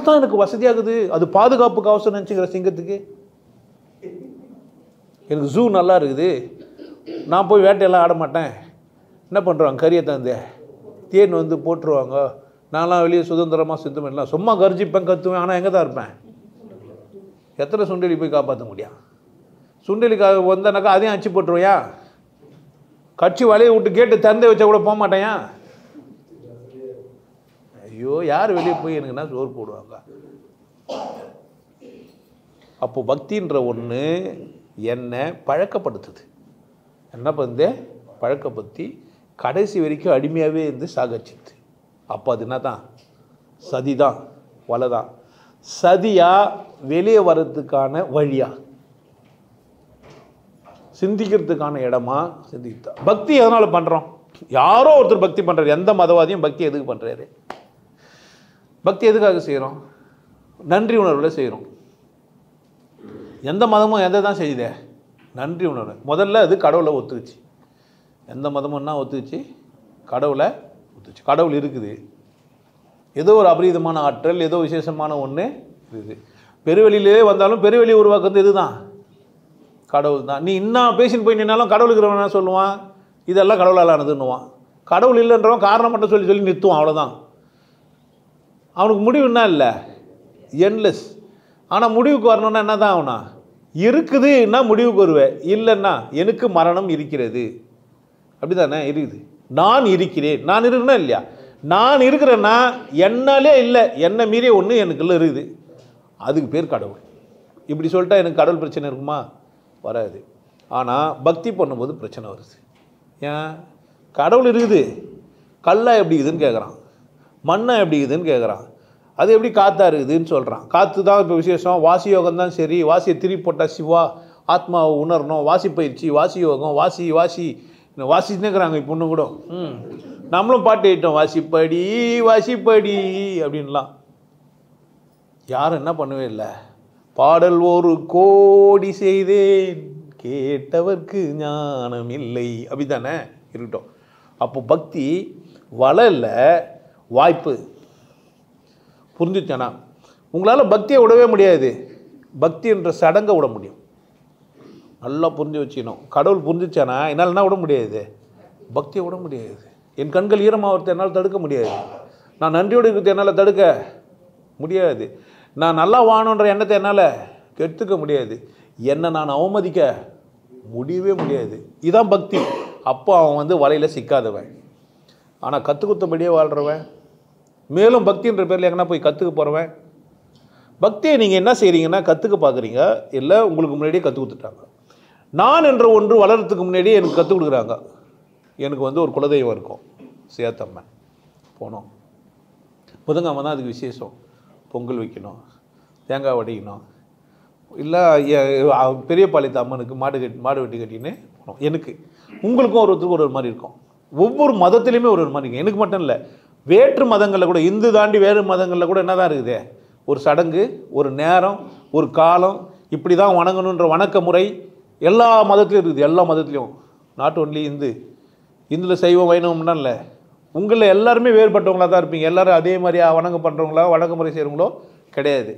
தான் எனக்கு வசதியாகுது, அது பாதுகாப்புக்கு அவசரம் நினச்சிக்கிற சிங்கத்துக்கு. எனக்கு ஜூ நல்லா இருக்குது, நான் போய் வேட்டையெல்லாம் ஆட மாட்டேன். என்ன பண்ணுறாங்க? கறியை தந்து தேன் போட்டுருவாங்க. நான்லாம் வெளியே சுதந்திரமாக சுத்தம் பண்ணலாம், சும்மா கர்ஜிப்பேன், கற்றுவேன், ஆனால் எங்கே தான் இருப்பேன்? எத்தனை சுண்டெலி போய் காப்பாற்ற முடியும்? சுண்டெலிக்காக வந்தனாக்கா அதையும் அச்சு போட்டுருவையா? கட்சி வலையை விட்டு கேட்டு திறந்து வச்சா கூட போக மாட்டேயா? ஐயோ, யார் வெளியே போய் எனக்குன்னா சோறு போடுவாங்க? அப்போ பக்தின்ற ஒன்று என்னை பழக்கப்படுத்துது. என்ன பண்ணுது? பழக்கப்படுத்தி கடைசி வரைக்கும் அடிமையாகவே இருந்து சாகச்சித்து. அப்போ அது என்ன தான்? சதி தான், வலை தான். சதியா வெளியே வர்றதுக்கான வழியா, சிந்திக்கிறதுக்கான இடமா சிந்தித்தா? பக்தி எதனால் பண்ணுறோம்? யாரோ ஒருத்தர் பக்தி பண்ணுறாரு. எந்த மதவாதியும் பக்தி எதுக்கு பண்ணுறாரு? பக்தி எதுக்காக செய்கிறோம்? நன்றி உணர்வில் செய்கிறோம். எந்த மதமும் எதை தான் செய்யுதே? நன்றி உணர்வு. முதல்ல அது கடவுளை ஒத்துக்குச்சு. எந்த மதமும்னா ஒத்துக்குச்சு? கடவுளை ஒத்துச்சு. கடவுள் இருக்குது, ஏதோ ஒரு அபரீதமான ஆற்றல், ஏதோ விசேஷமான ஒன்று இருக்குது. பெருவெளியிலே வந்தாலும் பெருவெளி உருவாக்குறது இது தான், கடவுள் தான். நீ இன்னும் பேசின்னு போய் நின்னாலும் கடவுளுக்கு என்ன சொல்லுவான்? இதெல்லாம் கடவுளால் ஆனதுன்னுவான். கடவுள் இல்லைன்றவன் காரணம் மட்டும் சொல்லி சொல்லி நிறுத்துவான், அவ்வளோதான். அவனுக்கு முடிவுன்னா இல்லை, என்லெஸ். ஆனால் முடிவுக்கு வரணுன்னா என்ன தான் ஆகுனா? இருக்குதுன்னா முடிவுக்கு வருவேன், இல்லைன்னா எனக்கு மரணம் இருக்கிறது. அப்படி தானே இருக்குது. நான் இருக்கிறேன், நான் இருக்குன்னா இல்லையா? நான் இருக்கிறேன்னா என்னாலே இல்லை, என்னை மீறிய ஒன்று எனக்குள்ள இருக்குது, அதுக்கு பேர் கடவுள். இப்படி சொல்லிட்டா எனக்கு கடவுள் பிரச்சனை இருக்குமா? வராது. ஆனால் பக்தி பண்ணும்போது பிரச்சனை வருது. ஏன்? கடவுள் இருக்குது, கல்லா எப்படி இருக்குதுன்னு கேட்குறான், மண்ணை எப்படி இருக்குதுன்னு கேட்குறான், அது எப்படி காற்றா இருக்குதுன்னு சொல்கிறான். காற்று தான் இப்போ விசேஷம், வாசி யோகம் தான் சரி. வாசியை திருப்பி போட்டால் சிவா, ஆத்மாவை உணரணும், வாசி பயிற்சி, வாசி யோகம், வாசி வாசி வாசிச்சுன்னுக்கிறாங்க இப்போ இன்னும் கூட. நம்மளும் பாட்டு ஆயிட்டோம், வாசிப்படி வாசிப்படி அப்படின்லாம். யாரும் என்ன பண்ணவே இல்லை. பாடல் ஒரு கோடி செய்தேன், கேட்டவர்க்கு ஞானம் இல்லை, அப்படி தானே இருக்கட்டும். அப்போ பக்தி வலை இல்லை, வாய்ப்பு. புரிஞ்சுச்சானா? உங்களால் பக்தியை விடவே முடியாது, பக்தி என்ற சடங்கை விட முடியும். நல்லா புரிஞ்சு வச்சுக்கணும். கடவுள் புரிஞ்சிச்சானா என்னால் என்ன விட முடியாது? பக்தியை விட முடியாது. என் கண்கள் ஈரமாகறது என்னால் தடுக்க முடியாது. நான் நன்றியோடு இருக்கிறது என்னால் தடுக்க முடியாது. நான் நல்லா வாழணுன்ற எண்ணத்தை என்னால் கெடுத்துக்க முடியாது. என்னை நான் அவமதிக்க முடியவே முடியாது. இதுதான் பக்தி. அப்போ அவன் வலையில் சிக்காதவன். ஆனால் கற்றுக்குத்தபடியே வாழ்கிறவன், மேலும் பக்தின்ற பேரில் எங்கன்னா போய் கற்றுக்க போகிறவன். பக்தியை நீங்கள் என்ன செய்கிறீங்கன்னா கற்றுக்க பார்க்குறீங்க, இல்லை உங்களுக்கு முன்னாடியே கற்றுக் கொடுத்துட்டாங்க. நான் என்ற ஒன்று வளர்கிறதுக்கு முன்னாடியே எனக்கு கற்றுக் கொடுக்குறாங்க. எனக்கு ஒரு குலதெய்வம் இருக்கும், சேத்தம்மன். போனோம், புதன்கிழமை தான் அதுக்கு விசேஷம். பொங்கல் வைக்கணும், தேங்காய் உடைக்கணும், இல்லை பெரியபாளையத்து அம்மனுக்கு மாடு வெட்டி கட்டின்னு போனோம். எனக்கு உங்களுக்கும் ஒருத்தருக்கு ஒரு மாதிரி இருக்கும். ஒவ்வொரு மதத்துலேயுமே ஒரு மாதிரி இருக்கும். எனக்கு மட்டும் இல்லை, வேற்று மதங்களில் கூட, இந்து தாண்டி வேறு மதங்களில் கூட என்ன தான் இருக்குது? ஒரு சடங்கு, ஒரு நேரம், ஒரு காலம், இப்படி தான் வணங்கணுன்ற வணக்க முறை எல்லா மதத்துலையும் இருக்குது. எல்லா மதத்துலேயும், நாட் ஒன்லி இந்துல சைவம் வைணவம்னா இல்லை. உங்களில் எல்லாருமே வேறுபட்டவங்களாக தான் இருப்பீங்க. எல்லோரும் அதே மாதிரியா வணங்க பண்ணுறவங்களா, வணக்க முறை செய்கிறவங்களோ கிடையாது.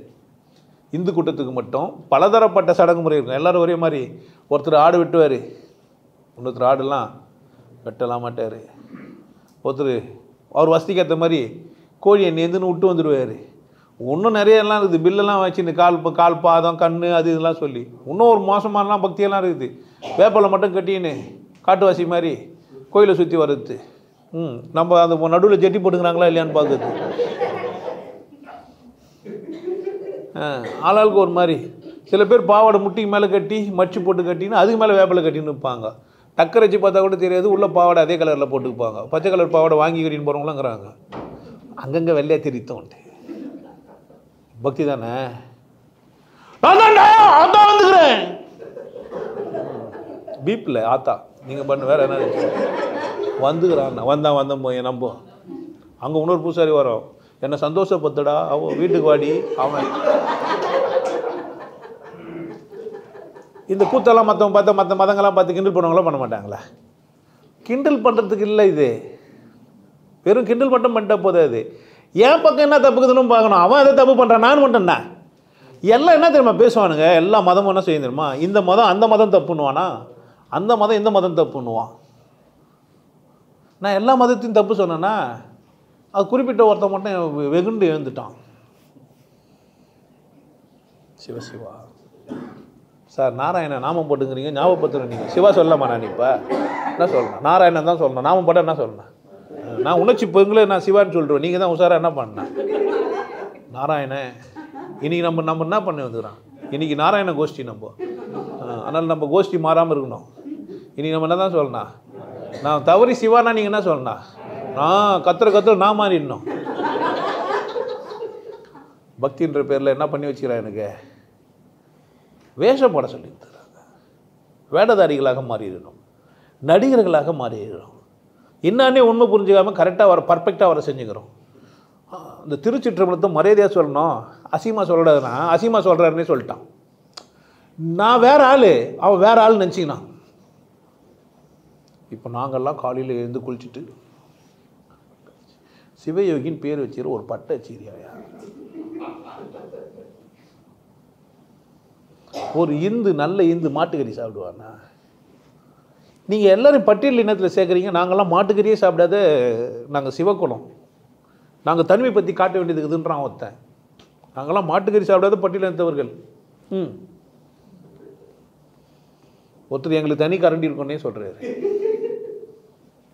இந்து கூட்டத்துக்கு மட்டும் பலதரப்பட்ட சடங்கு முறை இருக்கும். எல்லோரும் ஒரே மாதிரி. ஒருத்தர் ஆடு வெட்டுவார், இன்னொருத்தர் ஆடுலாம் வெட்டலாம் மாட்டார். ஒருத்தர் அவர் வசதிக்கு ஏற்ற மாதிரி கோழியை நேர்ந்துன்னு விட்டு வந்துடுவார். இன்னும் நிறைய எல்லாம் இருக்குது. பில்லெல்லாம் வச்சு இந்த கால் பாதம் கண் அது இதெல்லாம் சொல்லி இன்னும் ஒரு மோசமானலாம் பக்தியெல்லாம் இருக்குது. வேப்பலை மட்டும் கட்டின்னு காட்டுவாசி மாதிரி கோயிலை சுற்றி வர்றது. நம்ம அந்த நடுவில் ஜெட்டி போட்டுக்கிறாங்களா இல்லையான்னு பார்க்குறது. ஆளாளுக்கு ஒரு மாதிரி. சில பேர் பாவாடை முட்டிக்கு மேலே கட்டி மச்சு போட்டு கட்டின்னு அதுக்கு மேலே வேப்பலை கட்டின்னு இருப்பாங்க. டக்கர் வச்சு பார்த்தா கூட தெரியாது, உள்ள பாவாடை அதே கலரில் போட்டுக்குப்பாங்க. பச்சை கலர் பாவாடை வாங்கி கட்டின்னு போகிறவங்களாங்கிறாங்க. அங்கங்கே வெள்ளையா தெரித்தோம். பக்தி தானே. நான் வந்துக்கிறேன் பீப்பில் ஆத்தா நீங்கள் பண்ண வேற என்ன வந்துக்கிறான். வந்தேன் போய் நம்ப அங்கே இன்னொரு பூசாரி வரோம், என்னை சந்தோஷப்பத்துடா, அவன் வீட்டுக்கு வாடி. அவன் இந்த கூத்தெல்லாம் மற்றவங்க பார்த்தா மற்ற மதங்கள்லாம் பார்த்து கிண்டல் பண்ணுவாங்களா பண்ண மாட்டாங்களா? கிண்டல் பண்ணுறதுக்கு இல்லை, இது வெறும் கிண்டல் மட்டும் பண்ணிட்டா போதாது. என் பக்கம் என்ன தப்புக்குதுன்னு பார்க்கணும். அவன் எதை தப்பு பண்ணுறான், நான் மட்டும்னா எல்லாம் என்ன தெரியுமா பேசுவானுங்க? எல்லா மதமும் என்ன செய்ய தெரியுமா? இந்த மதம் அந்த மதம் தப்புன்னுவானா, அந்த மதம் இந்த மதம் தப்புன்னுவான். நான் எல்லா மதத்தையும் தப்பு சொன்னேன்னா அது குறிப்பிட்ட ஒருத்தன் மட்டும் வெகுண்டு எழுந்துட்டான். சிவசிவா சார், நாராயணன் நாமம் போட்டுங்கிறீங்க, ஞாபகப்படுத்துறேன். நீங்கள் சிவா சொல்லலாமா? நான் இப்போ என்ன சொல்லணும்? நாராயணன் தான் சொல்லணும். நாமம் போட்டால் என்ன சொல்லணும்? நான் உணர்ச்சி பொங்கலே நான் சிவான்னு சொல்லிடுவேன். நீங்கள் தான் உஷாராக என்ன பண்ணேன்? நாராயணன் இன்றைக்கி நம்ம என்ன பண்ணி வந்துக்கிறோம்? இன்றைக்கி நாராயண கோஷ்டி நம்ம. அதனால் நம்ம கோஷ்டி மாறாமல் இருக்கணும். இன்றைக்கி நம்ம என்ன தான் சொல்லணும்? நான் தவறி சிவானா நீங்கள் என்ன சொல்லணும்? நான் கத்துற நான் மாறிடணும். பக்தின்ற பேரில் என்ன பண்ணி வச்சுக்கிறேன்? எனக்கு வேஷம் போட சொல்லி தராங்க. வேடதாரிகளாக மாறிடணும், நடிகர்களாக மாறிடணும். என்னானே உண்மை புரிஞ்சுக்காமல் கரெக்டாக வர பர்ஃபெக்டாக வர செஞ்சுக்கிறோம். இந்த திருச்சிற்றம்பலத்தை மரியாதையாக சொல்லணும், அசிமா சொல்லக்கூடாதுன்னா அசிமா சொல்கிறாருன்னே சொல்லிட்டான். நான் வேற ஆள், அவன் வேற ஆள் நினச்சிக்கினான். இப்போ நாங்கள்லாம் காலையில் எழுந்து குளிச்சுட்டு சிவயோகின்னு பேர் வச்சுக்கிற ஒரு பட்டை சீரியாயா, ஒரு இந்து நல்ல இந்து மாட்டுக்கறி சாப்பிடுவானா? நீங்கள் எல்லோரும் பட்டியல் இனத்தில் சேர்க்குறீங்க. நாங்கள்லாம் மாட்டுக்கறியே சாப்பிடாத நாங்கள் சிவக்குலம், நாங்கள் தனிமை பற்றி காட்ட வேண்டியது இருக்குதுன்றான் ஒருத்தன். நாங்கள்லாம் மாட்டுக்கறி சாப்பிடாத பட்டியல் இனத்தவர்கள். ஒருத்தர் எங்களுக்கு தனி கரண்டி இருக்குன்னே சொல்கிறாரு.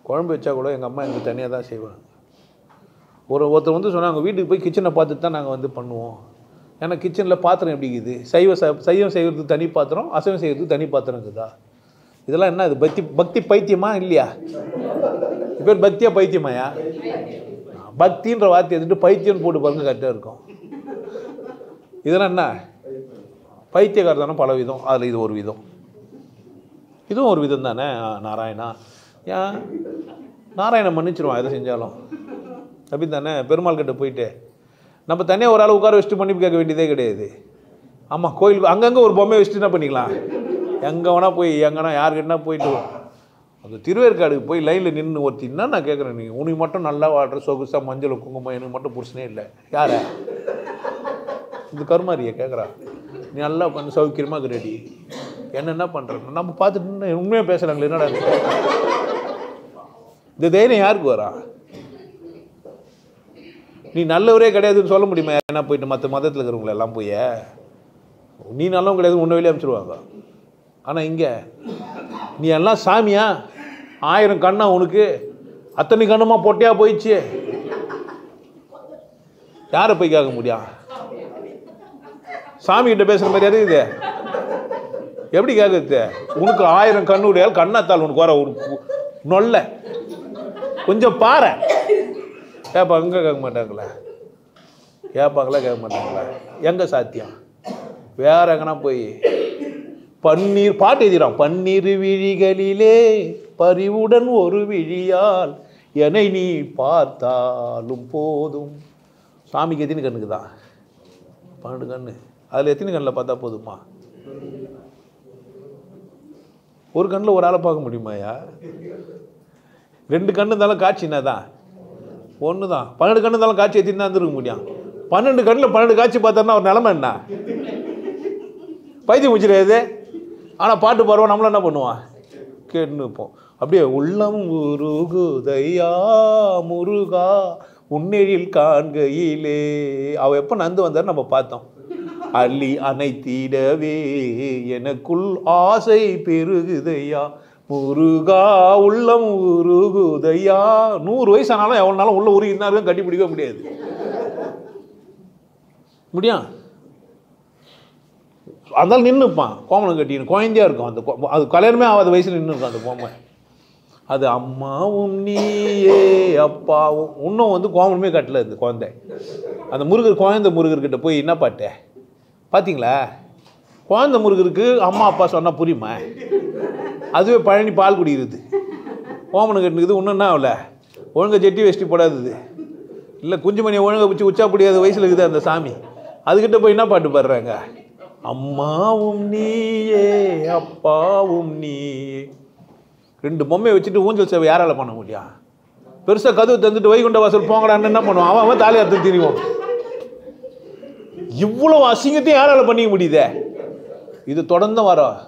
குழம்பு வச்சா கூட எங்கள் அம்மா எங்களுக்கு தனியாக தான் செய்வாங்க. ஒருத்தர் வந்து சொன்னாங்க, வீட்டுக்கு போய் கிச்சனை பார்த்துட்டு தான் நாங்கள் வந்து பண்ணுவோம். ஏன்னா கிச்சனில் பாத்திரம் எப்படி இருக்குது, சைவம் செய்கிறதுக்கு தனி பாத்திரம், அசைவம் செய்கிறதுக்கு தனி பாத்திரம் இருக்குதா? இதெல்லாம் என்ன இது? பக்தி பைத்தியமா இல்லையா? இப்போ பக்தியா பைத்தியமாயா? பக்தின்ற வார்த்தை எடுத்துட்டு பைத்தியம்னு போட்டு பாருங்க, கரெக்டாக இருக்கும். இதெல்லாம் என்ன? பைத்தியக்காரதானே பல விதம், அதில் இது ஒரு விதம், இதுவும் ஒரு விதம் தானே. நாராயணா, ஏன் நாராயணன் மன்னிச்சிருவான் எதை செஞ்சாலும், அப்படி தானே. பெருமாள் கிட்ட போயிட்டு நம்ம தனியாக ஒரு ஆள் உட்கார வச்சுட்டு மன்னிப்பு கேட்க வேண்டியதே கிடையாது. ஆமாம், கோயிலுக்கு அங்கங்கே ஒரு பொம்மையை வச்சுட்டு என்ன பண்ணிக்கலாம், எங்கே வேணா போய் எங்கன்னா யாருக்கிட்டனா போயிட்டு அந்த திருவேற்காடுக்கு போய் லைனில் நின்று ஒருத்தின்னா நான் கேட்குறேன், நீங்கள் உனக்கு மட்டும் நல்லா வாழ்கிற சொகுசாக மஞ்சள் குங்குமம், எனக்கு மட்டும் புருஷனே இல்லை. யார இந்த கருமாரியை கேட்குறா, நீ நல்லா பண்ண சௌக்கியமாக ரெடி, என்ன பண்ணுறேன் நம்ம பார்த்துட்டு உண்மையாக பேசுகிறாங்களே, என்னடா இந்த தைரியம் யாருக்கு வரா? நீ நல்லவரே கிடையாதுன்னு சொல்ல முடியுமா? என்ன போயிட்டு மற்ற மதத்தில் இருக்கிறவங்கள எல்லாம் போய் நீ நல்லவங்க கிடையாது உன்னை வெளியே அனுப்பிச்சிடுவாங்க. ஆனால் இங்கே நீ எல்லாம் சாமியா, 1000 கண்ணா உனக்கு, அத்தனை கண்ணுமா பொட்டையா போயிடுச்சு, யாரை போய் கேட்க முடியும்? சாமி கிட்ட பேசுகிற மாதிரி அது இது எப்படி கேட்குறது? உனக்கு 1000 கண்ணுடையால் கண்ணாத்தால் உனக்கு வர ஒரு நொல்ல கொஞ்சம் பாரு. கேட்பாங்க, எங்கே கேட்க மாட்டாங்களா? கேட்பாங்களா? கேட்க மாட்டாங்களா? எங்கே சாத்தியம்? வேற எங்கன்னா போய் பன்னீர் பாட்டு எழுதிறான், பன்னீர் விழிகளிலே பறிவுடன் ஒரு விழியால் என்னை நீ பார்த்தாலும் போதும். சாமிக்கு எத்தனை கண்ணுக்கு தான்? 12 கண்ணு. அதில் எத்தனை கண்ணில் பார்த்தா போதுமா? ஒரு கண்ணில் ஒரு ஆளை பார்க்க முடியுமாயா? 2 கண்ணு இருந்தாலும் காட்சி என்ன தான்? ஒன்று தான். 12 கண்ணு இருந்தாலும் காட்சி எத்தனை தான் இருக்க முடியும்? 12 கண்ணில் 12 காட்சி பார்த்தாருன்னா ஒரு நிலைமை என்ன? பைத்தியம் முடிச்சிடாது. ஆனால் பாட்டு பாடுவோம், நம்மளும் என்ன பண்ணுவான்? கேட்டுன்னு இருப்போம். அப்படியே உள்ளம் உருகுதையா முருகா உன்னெழில் காண்கையிலே. அவள் எப்போ நந்து வந்தார் நம்ம பார்த்தோம். அள்ளி அணைத்திடவே எனக்குள் ஆசை பெருகுதையா முருகா உள்ளம் உருகுதையா. 100 வயசு ஆனாலும் எவ்வளோனாலும் உள்ள உருகினாலும் கட்டி பிடிக்க முடியாது. முடியும்? அதனால நின்றுப்பான், கோமணம் கட்டின்னு குழந்தையா இருக்கும். அந்த அது கல்யாணமே ஆகாத வயசில் நின்று இருக்கும் அந்த பொம்மை. அது அம்மாவும் நீயே அப்பாவும். இன்னும் வந்து கோமணமே கட்டல இந்த குழந்தை. அந்த முருகர் குழந்தை முருகர்கிட்ட போய் என்ன பாட்டு பார்த்தீங்களா? குழந்தை முருகருக்கு அம்மா அப்பா சொன்னால் புரியுமா? அதுவே பழனி பால் குடிக்கிறது, கோமணம் கட்டுக்குது. இன்னும் என்ன ஆகல? ஒழுங்கை ஜெட்டி வெஷ்டி போடாதது இல்லை, குஞ்சுமணியை ஒழுங்கை பிடிச்சி உச்சா பிடிக்காத வயசில் இருக்குது அந்த சாமி. அதுக்கிட்ட போய் என்ன பாட்டு பாடுறாங்க? அம்மாவும் நீயே அப்பாவும் நீயே. 2 பொம்மையை வச்சுட்டு ஊஞ்சல் சேவை யாரால பண்ண முடியும்? பெருசாக கதவு தந்துட்டு வைகுண்ட வாசல் போங்கடான்னு என்ன பண்ணுவான்? அவன் தாலி அறுத்து திரிவோம். இவ்வளவு அசிங்கத்தையும் யாரால பண்ணிக்க முடியுதே? இது தொடர்ந்து வரோம்.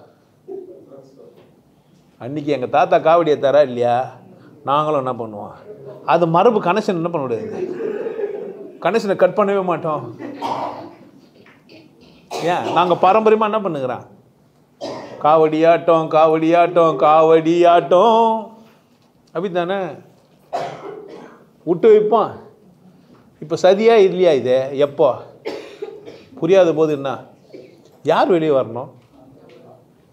அன்னைக்கு எங்கள் தாத்தா காவடியை தரா இல்லையா, நாங்களும் என்ன பண்ணுவோம்? அது மரபு. கனெக்ஷன் என்ன பண்ண முடியாது, கனெக்ஷனை கட் பண்ணவே மாட்டோம். ஏன்? நாங்கள் பாரம்பரியமாக என்ன பண்ணுகிறோம்? காவடியாட்டம் காவடியாட்டம் காவடியாட்டம் அப்படி தானே விட்டு வைப்போம். இப்போ சதியா இல்லையா இது? எப்போ புரியாத போது என்ன? யார் வெளியே வரணும்?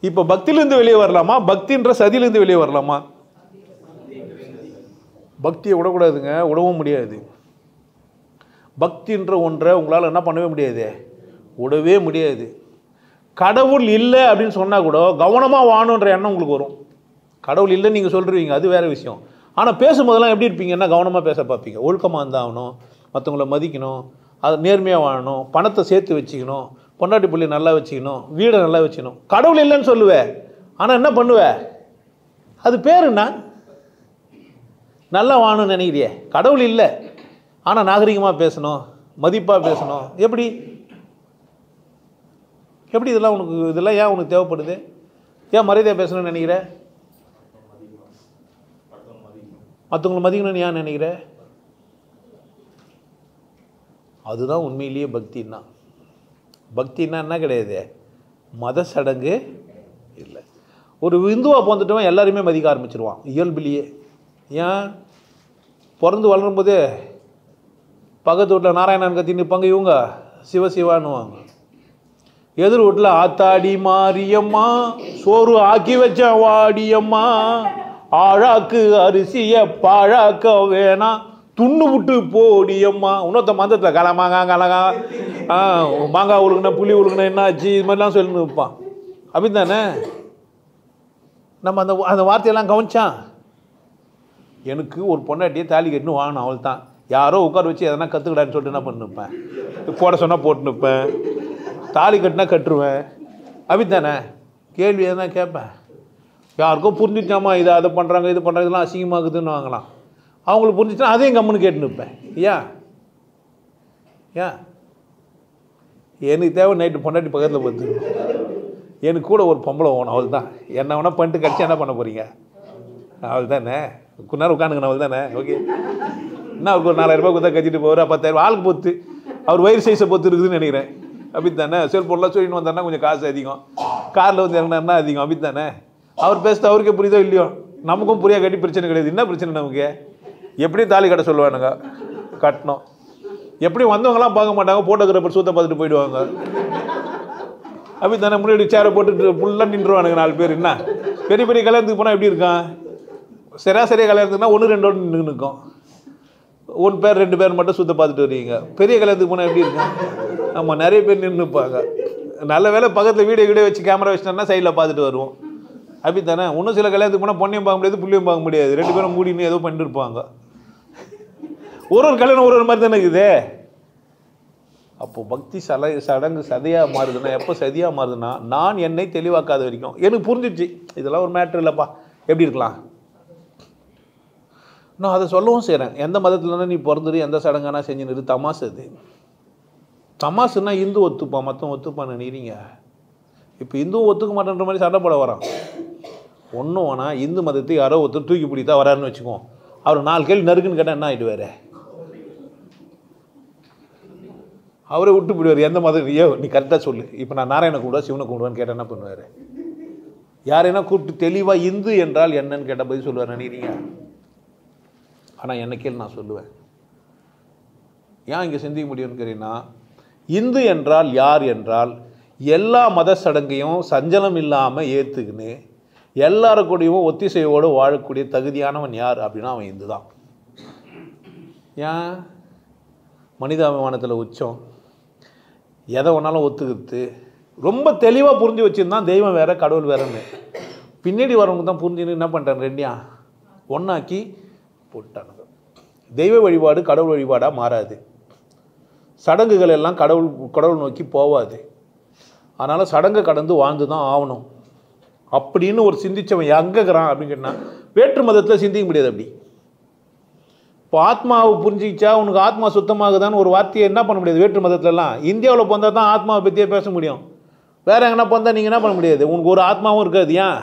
இப்போ பக்தியிலேருந்து வெளியே வரலாமா? பக்தின்ற சதியிலேருந்து வெளியே வரலாமா? பக்தியை விடக்கூடாதுங்க, விடவும் முடியாது. பக்தின்ற ஒன்றை உங்களால் என்ன பண்ணவே முடியாது, விடவே முடியாது. கடவுள் இல்லை அப்படின்னு சொன்னால் கூட கவனமாக வாணுன்ற எண்ணம் உங்களுக்கு வரும். கடவுள் இல்லைன்னு நீங்கள் சொல்கிறீங்க, அது வேறு விஷயம். ஆனால் பேசும்போதெல்லாம் எப்படி இருப்பீங்கன்னா கவனமாக பேச பார்ப்பீங்க. ஒழுக்கமாக இருந்தாகணும், மற்றவங்கள மதிக்கணும், அது நேர்மையாக வாழணும், பணத்தை சேர்த்து வச்சுக்கணும், பொண்டாட்டி பிள்ளை நல்லா வச்சுக்கணும், வீடை நல்லா வச்சுக்கணும். கடவுள் இல்லைன்னு சொல்லுவேன், ஆனால் என்ன பண்ணுவேன், அது பேருண்ணா நல்லா வாழணும்னு நினைக்கிறியே. கடவுள் இல்லை ஆனால் நாகரிகமாக பேசணும், மதிப்பாக பேசணும். எப்படி எப்படி இதெல்லாம் உனக்கு, இதெல்லாம் ஏன் உனக்கு தேவைப்படுது? ஏன் மரியாதையாக பேசணும்னு நினைக்கிற? மற்றவங்களை மதிக்கணும்னு ஏன் நினைக்கிற? அதுதான் உண்மையிலேயே பக்தின்னா. பக்தின்னா என்ன கிடையாது, மத சடங்கு இல்லை. ஒரு இந்துவாக பிறந்துட்டவன் எல்லாருமே மதிக்க ஆரம்பிச்சிருவான் இயல்பிலேயே. ஏன், பிறந்து வளரும்போதே பக்கத்து வீட்டில் நாராயணன் கத்தி நிற்பாங்க, இவங்க சிவசிவான்னுவாங்க. எதிர் வீட்டில் ஆத்தாடி மாரியம்மா, சோறு ஆக்கி வச்ச வாடியம்மா, ஆழாக்கு அரிசியை பாழாக்க வேணாம், துண்ணு விட்டு போடியம்மா. இன்னொருத்த மந்தத்தில் கலமாங்கா கலகா மாங்காய் உழுகுனா புளி உழுகுனா என்ன ஆச்சு, இது மாதிரிலாம் சொல்லி வைப்பான். அப்படி தானே நம்ம அந்த அந்த வார்த்தையெல்லாம் கவனிச்சான். எனக்கு ஒரு பொண்டாட்டியை தாலி கட்டுன்னு வாங்கணும், அவள் தான். யாரோ உட்கார வச்சு எதனா கற்றுக்கிடான்னு சொல்லிட்டு என்ன பண்ணிருப்பேன், போட சொன்னால் போட்டுனுப்பேன், தாலி கட்டினா கட்டுருவேன். அப்படி தானே கேள்வி எதனா கேட்பேன். யாருக்கும் புரிஞ்சிச்சாமா, இதை அதை பண்ணுறாங்க, இது பண்ணுறாங்க, இதெல்லாம் அசிங்கமாகுதுன்னு வாங்கலாம். அவங்களுக்கு புரிஞ்சிச்சுன்னா அதையும் கம்முன்னு கேட்டுன்னு இருப்பேன். ஏன் ஏன் எனக்கு தேவை நைட்டு பொண்டாட்டி பக்கத்தில் பார்த்து, எனக்கு கூட ஒரு பொம்பளை வேணும், அவள் தான். என்ன வேணால் பண்ணிட்டு கடிச்சு என்ன பண்ண போகிறீங்க, அவள் தானே. கொஞ்ச நேரம் உட்காந்துக்கணும், அவள் தானே. ஓகே, என்ன அவருக்கு ஒரு 4000 ரூபாய் கொடுத்தா கட்டிட்டு போவார், 10,000 ஆளுக்கு பொத்து, அவர் வயிறு சைஸை பொத்து இருக்குதுன்னு நினைக்கிறேன். அப்படி தானே. செல்ஃபோன்லாம் சொல்லிட்டு வந்தாருன்னா கொஞ்சம் காசு அதிகம், காரில் வந்து இறங்கினாருன்னா அதிகம். அப்படி தானே. அவர் பேசுறது அவருக்கே புரியுதோ இல்லையோ, நமக்கும் புரியா கட்டி பிரச்சனை கிடையாது. என்ன பிரச்சனை நமக்கு, எப்படியும் தாலி கட்ட சொல்லுவானுங்க, கட்டணும். எப்படி வந்தவங்களாம் பார்க்க மாட்டாங்க, போட்டோகிராஃபர் சூத்தை பார்த்துட்டு போயிடுவாங்க. அப்படி தானே. முன்னாடி சேரை போட்டுட்டு ஃபுல்லாக நின்றுவானுங்க 4 பேர். என்ன பெரிய பெரிய கல்யாணத்துக்கு போனால் எப்படி இருக்கான், சராசரியாக கல்யாணத்துக்குனா 1-2 நின்று நிற்கும். 1 பேர் 2 பேர் மட்டும் சுத்த பார்த்துட்டு வருவீங்க. பெரிய கல்யாணத்துக்கு போனால் எப்படி இருக்கும், ஆமாம் நிறைய பேர் நின்று நிற்பாங்க. நல்ல வேலை பக்கத்தில் வீடியோ வச்சு கேமரா வச்சுட்டோன்னா சைடில் பார்த்துட்டு வருவோம். அப்படி தானே. இன்னும் சில கல்யாணத்துக்கு போனால் பொண்ணையும் பார்க்க முடியாது, புள்ளையும் பார்க்க முடியாது, 2 பேரும் மூடின்னு ஏதோ பண்ணிட்டு இருப்பாங்க. ஒரு கல்யாணம் ஒரு மாதிரி தானே இருக்குது. அப்போ பக்தி சடங்கு சதையாக மாறுதுன்னா, எப்போ சதியாக மாறுதுன்னா, நான் என்னை தெளிவாக்காத வரைக்கும். எனக்கு புரிஞ்சிச்சு இதெல்லாம் ஒரு மேட்ரு இல்லைப்பா, எப்படி இருக்கலாம். நான் அதை சொல்லவும் செய்கிறேன். எந்த மதத்துலன்னா நீ பிறந்துரு, எந்த சடங்கானா செஞ்சுன்னு, தமாசு. அது தமாசுன்னா இந்து ஒத்துப்பான், மற்றவன் ஒத்துப்பான்னு நினைக்கிறீங்க. இப்போ இந்துவும் ஒத்துக்க மாட்டேன்ற மாதிரி சண்டை போட வரான். ஒன்றும் வேணா, இந்து மதத்தை யாரோ ஒருத்தர் தூக்கி பிடித்தா வராருன்னு வச்சுக்கோம், அவர் 4 கேள்வி நறுக்குன்னு கேட்டால் என்ன ஆகிடுவார், அவரே விட்டு போயிடுவார். எந்த மதம், ஐயோ நீ கரெக்டாக சொல்லு, இப்போ நான் நாராயண கும்பிடுவா சிவனை கும்பிடுவான்னு கேட்டால் என்ன பண்ணுவார்? யாரைனா கூப்பிட்டு தெளிவாக இந்து என்றால் என்னன்னு கேட்டால் பதில் சொல்லுவார் நினைக்கிறீங்க? ஆனால் என்ன கேள்வி நான் சொல்லுவேன். ஏன் இங்கே சிந்திக்க முடியும்னு கேட்டீங்கன்னா, இந்து என்றால் யார் என்றால் எல்லா மத சடங்கையும் சஞ்சலம் இல்லாமல் ஏற்றுக்குன்னு எல்லாருக்கூடையும் ஒத்திசைவோடு வாழக்கூடிய தகுதியானவன் யார் அப்படின்னா அவன் இந்து தான். ஏன், மனிதாபிமானத்தில் உச்சம், எதை ஒன்றாலும் ஒத்துக்கிறது, ரொம்ப தெளிவாக புரிஞ்சு வச்சுருந்தான் தெய்வம் வேறு கடவுள் வேறுன்னு. பின்னாடி வரவங்க தான் புரிஞ்சுன்னு என்ன பண்ணிட்டாங்க, ரெண்டையும் ஒன்றாக்கி போட்டானுங்க. தெய்வ வழிபாடு கடவுள் வழிபாடாக மாறாது, சடங்குகள் எல்லாம் கடவுள் நோக்கி போவாது. அதனால் சடங்கை கடந்து வாழ்ந்து தான் ஆகணும் அப்படின்னு ஒரு சிந்திச்சவன் எங்கேக்கிறான் அப்படின்னு கேட்டால், வேற்று மதத்தில் சிந்திக்க முடியாது. அப்படி இப்போ ஆத்மாவை புரிஞ்சிச்சா உனக்கு ஆத்மா சுத்தமாகுதான்னு ஒரு வார்த்தையை என்ன பண்ண முடியாது வேற்று மதத்துலலாம். இந்தியாவில் பிறந்தா தான் ஆத்மாவை பற்றியே பேச முடியும். வேறு எங்கன்னா பிறந்தா நீங்கள் என்ன பண்ண முடியாது, உனக்கு ஒரு ஆத்மாவும் இருக்காது. ஏன்,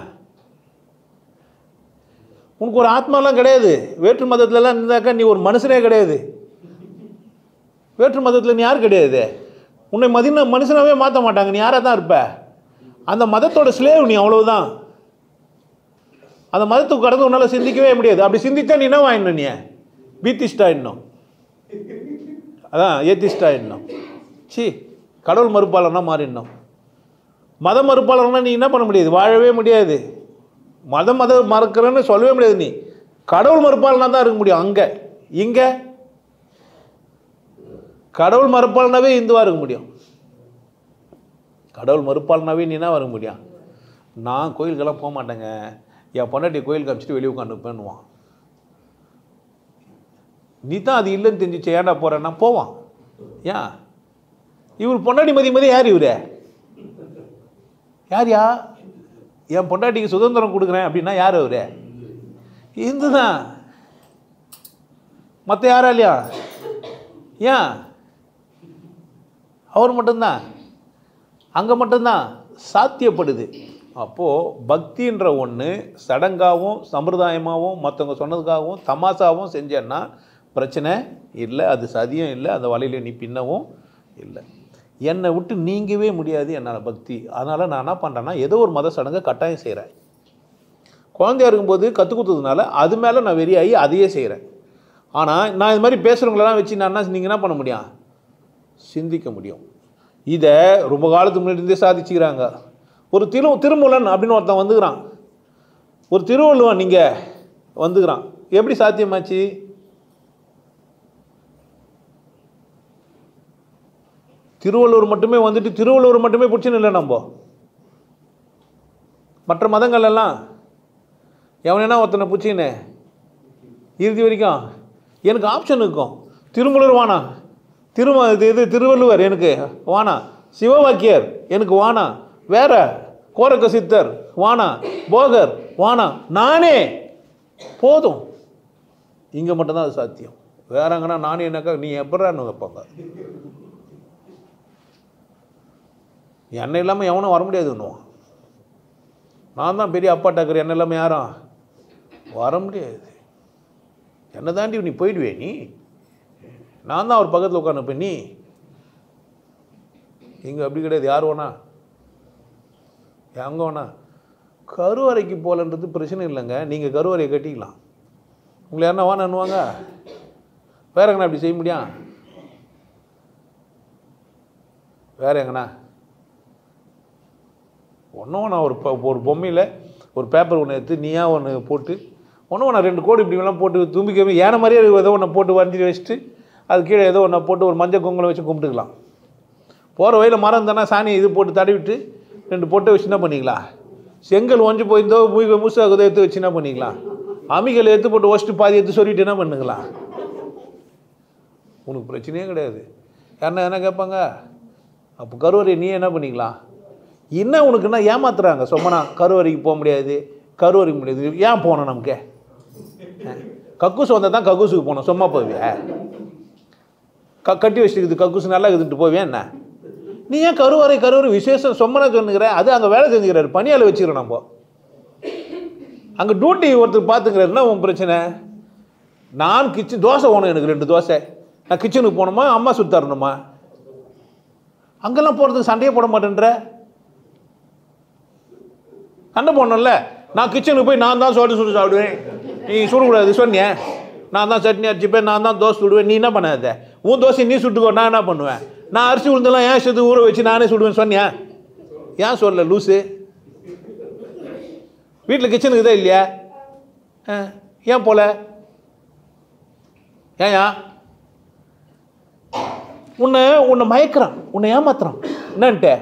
உனக்கு ஒரு ஆத்மாலாம் கிடையாது. வேற்று மதத்துலலாம் இருந்தாக்கா நீ ஒரு மனுஷனே கிடையாது. வேற்று மதத்தில் நீ யார் கிடையாது, உன்னை மனுஷனாவே மாற்ற மாட்டாங்க, நீ யாராக தான் இருப்ப. அந்த மதத்தோட ஸ்லேவ் நீ, அவ்வளவுதான். அந்த மதத்துக்கு கடந்து உன்னால் சிந்திக்கவே முடியாது. அப்படி சிந்தித்தா நீ என்ன வாங்கிடணும், நீ பீத்திஸ்டா இன்னும், அதான் ஏத்திஸ்டா இன்னும், கடவுள் மறுப்பாளர்னா மாறிடணும். மத மறுப்பாளர்னா நீ என்ன பண்ண முடியாது, வாழவே முடியாது. மதம் மறுக்கிறேன்னு சொல்லவே முடியாது. நீ கடவுள் மறுப்பாளனா தான் இருக்க முடியும். அங்கே இங்கே கடவுள் மறுப்பாளனாவே இந்துவாக இருக்க முடியும். கடவுள் மறுப்பாளனாவே நீனா இருக்க முடியும். நான் கோயிலுக்கெல்லாம் போக மாட்டேங்க, என் பொண்டாட்டி கோயிலுக்கு அனுப்பிச்சிட்டு வெளியே உட்காந்துப்பேன்னுவான். நீ தான் அது இல்லைன்னு தெரிஞ்சிச்சு ஏன்டா போகிறேன்னா போவான். ஏன் இவர் பொண்டாட்டி மதி யார் இவரு? யார்யா? என் பொண்டாட்டிக்கு சுதந்திரம் கொடுக்குறேன் அப்படின்னா யார் அவரு? இந்து தான். மற்ற யாரா இல்லையா? ஏன் அவர் மட்டும்தான்? அங்கே மட்டும்தான் சாத்தியப்படுது. அப்போது பக்தின்ற ஒன்று சடங்காகவும் சம்பிரதாயமாகவும் மற்றவங்க சொன்னதுக்காகவும் தமாசாவும் செஞ்சேன்னா பிரச்சனை இல்லை, அது சதியும் இல்லை, அந்த வலையில் நீ பின்னவும் இல்லை. என்னை விட்டு நீங்கவே முடியாது என்னால் பக்தி. அதனால் நான் என்ன பண்ணுறேன்னா ஏதோ ஒரு மத சடங்கை கட்டாயம் செய்கிறேன். குழந்தையா இருக்கும்போது கற்றுக் கொடுத்ததுனால அது மேலே நான் வெறியாகி அதையே செய்கிறேன். ஆனால் நான் இது மாதிரி பேசுகிறவங்களெல்லாம் வச்சு நான் நீங்கள் என்ன பண்ண முடியும்? சிந்திக்க முடியும். இதை ரொம்ப காலத்துக்கு முன்னாடி சாதிச்சுக்கிறாங்க. ஒரு திருமூலன் அப்படின்னு ஒருத்தன் வந்துக்கிறான், ஒரு திருவள்ளுவன் நீங்கள் வந்துக்கிறான். எப்படி சாத்தியமாச்சு? திருவள்ளுவர் மட்டுமே வந்துட்டு திருவள்ளுவர் மட்டுமே பிடிச்சின்னு இல்லை. நம்ம மற்ற மதங்கள் எல்லாம் எவனா ஒருத்தனை பிடிச்சின்னு இறுதி வரைக்கும் எனக்கு ஆப்ஷன் இருக்கும். திருமூலர் வானா, திருவள்ளுவர் எனக்கு வானா, சிவவாக்கியர் எனக்கு வானா, வேற கோரக்க சித்தர் வானா, போகர் வானா, நானே போதும். இங்கே மட்டும்தான் அது சாத்தியம். வேறங்கன்னா நானே என்னக்கா நீ எப்படான்னு வைப்பாங்க. எண்ணெய் இல்லாமல் எவனும் வர முடியாதுன்னுவான். நான் தான் பெரிய அப்பா டக்கர், எண்ணெய் இல்லாமல் யாரும் வர முடியாது. என்னை தாண்டி நீ போயிடுவே, நீ நான் தான் அவர் பக்கத்தில் உட்காந்துப்பேன். நீ இங்கே அப்படி கிடையாது. யார் வேணா எங்கே வேணா கருவறைக்கு போகலன்றது பிரச்சனை இல்லைங்க. நீங்கள் கருவறையை கட்டிக்கலாம். உங்களை யாருன்னா வானுவாங்க. வேற எங்கண்ணா அப்படி செய்ய முடியும்? வேற எங்கண்ணா ஒன்றும் நான் ஒரு பொம்மையில் ஒரு பேப்பர் ஒன்று எடுத்து நீயா ஒன்று போட்டு ஒன்றும் நான் 2 கோடி இப்படிலாம் போட்டு தும்பிக்கவே ஏன மாதிரியே ஏதோ ஒன்று போட்டு வரைஞ்சி வச்சுட்டு அது கீழே ஏதோ ஒன்று போட்டு ஒரு மஞ்சள் குங்குமம் வச்சு கும்பிட்டுக்கலாம். போகிற வழியில் மரம் தானே சாணி இது போட்டு தடவிட்டு 2 பொட்டை வச்சு என்ன பண்ணிக்கலாம்? செங்கல் ஒஞ்சி போயிருந்தோ மூசாக எடுத்து வச்சு என்ன பண்ணிக்கலாம்? அமிகள் எடுத்து போட்டு வச்சுட்டு பாதி எடுத்து சொல்லிட்டு என்ன பண்ணுங்களா? உனக்கு பிரச்சனையே கிடையாது. யாருன்னா என்ன கேட்பாங்க? அப்போ கருவறை நீ என்ன பண்ணிக்கலாம்? என்ன உனக்குன்னா ஏமாத்துறாங்க. சொம்மனா கருவறைக்கு போக முடியாது, கருவறைக்கு முடியாது. ஏன் போனோம்? நமக்கு கக்கூசு வந்தால் தான் கக்கூசுக்கு போனோம். சும்மா போவியா? கட்டி வச்சுருக்குது கக்கூசு நல்லா இருக்குதுட்டு போவியா என்ன? நீ ஏன் கருவறை விசேஷம் சொம்மனா சொன்னுக்கிற? அது அங்கே வேலை செஞ்சுக்கிறாரு, பணியால் வச்சுக்கிறோம். நம்ம அங்கே டியூட்டி ஒருத்தர் பார்த்துக்கிறாருன்னா உன் பிரச்சனை. நான் கிச்சன் தோசை ஓணும், எனக்கு 2 தோசை. நான் கிச்சனுக்கு போகணுமா அம்மா சுற்றி தரணுமா? அங்கெல்லாம் போகிறதுக்கு சண்டையே போட மாட்டேன்ற. சண்டை போடணும்ல. நான் கிச்சனுக்கு போய் நான் தான் சோறு சுட்டு சாப்பிடுவேன், நீ சுடக்கூடாது சொன்னியேன். நான் தான் சட்னி அரைச்சிப்பேன், நான் தான் தோசை சுடுவேன். நீ என்ன பண்ணாத? உன் தோசை நீ சுட்டுக்கோ, நான் என்ன பண்ணுவேன்? நான் அரிசி உளுந்தெல்லாம் ஏன் சேர்த்து ஊற வச்சு நானே சுடுவேன் சொன்னியா? ஏன் சொல்ல லூஸு? வீட்டில் கிச்சனுக்கு தான் இல்லையா? ஏன் போல? ஏயா உன்னை மயக்கிறான், உன்னை ஏமாத்துறான். என்னன்ட்டு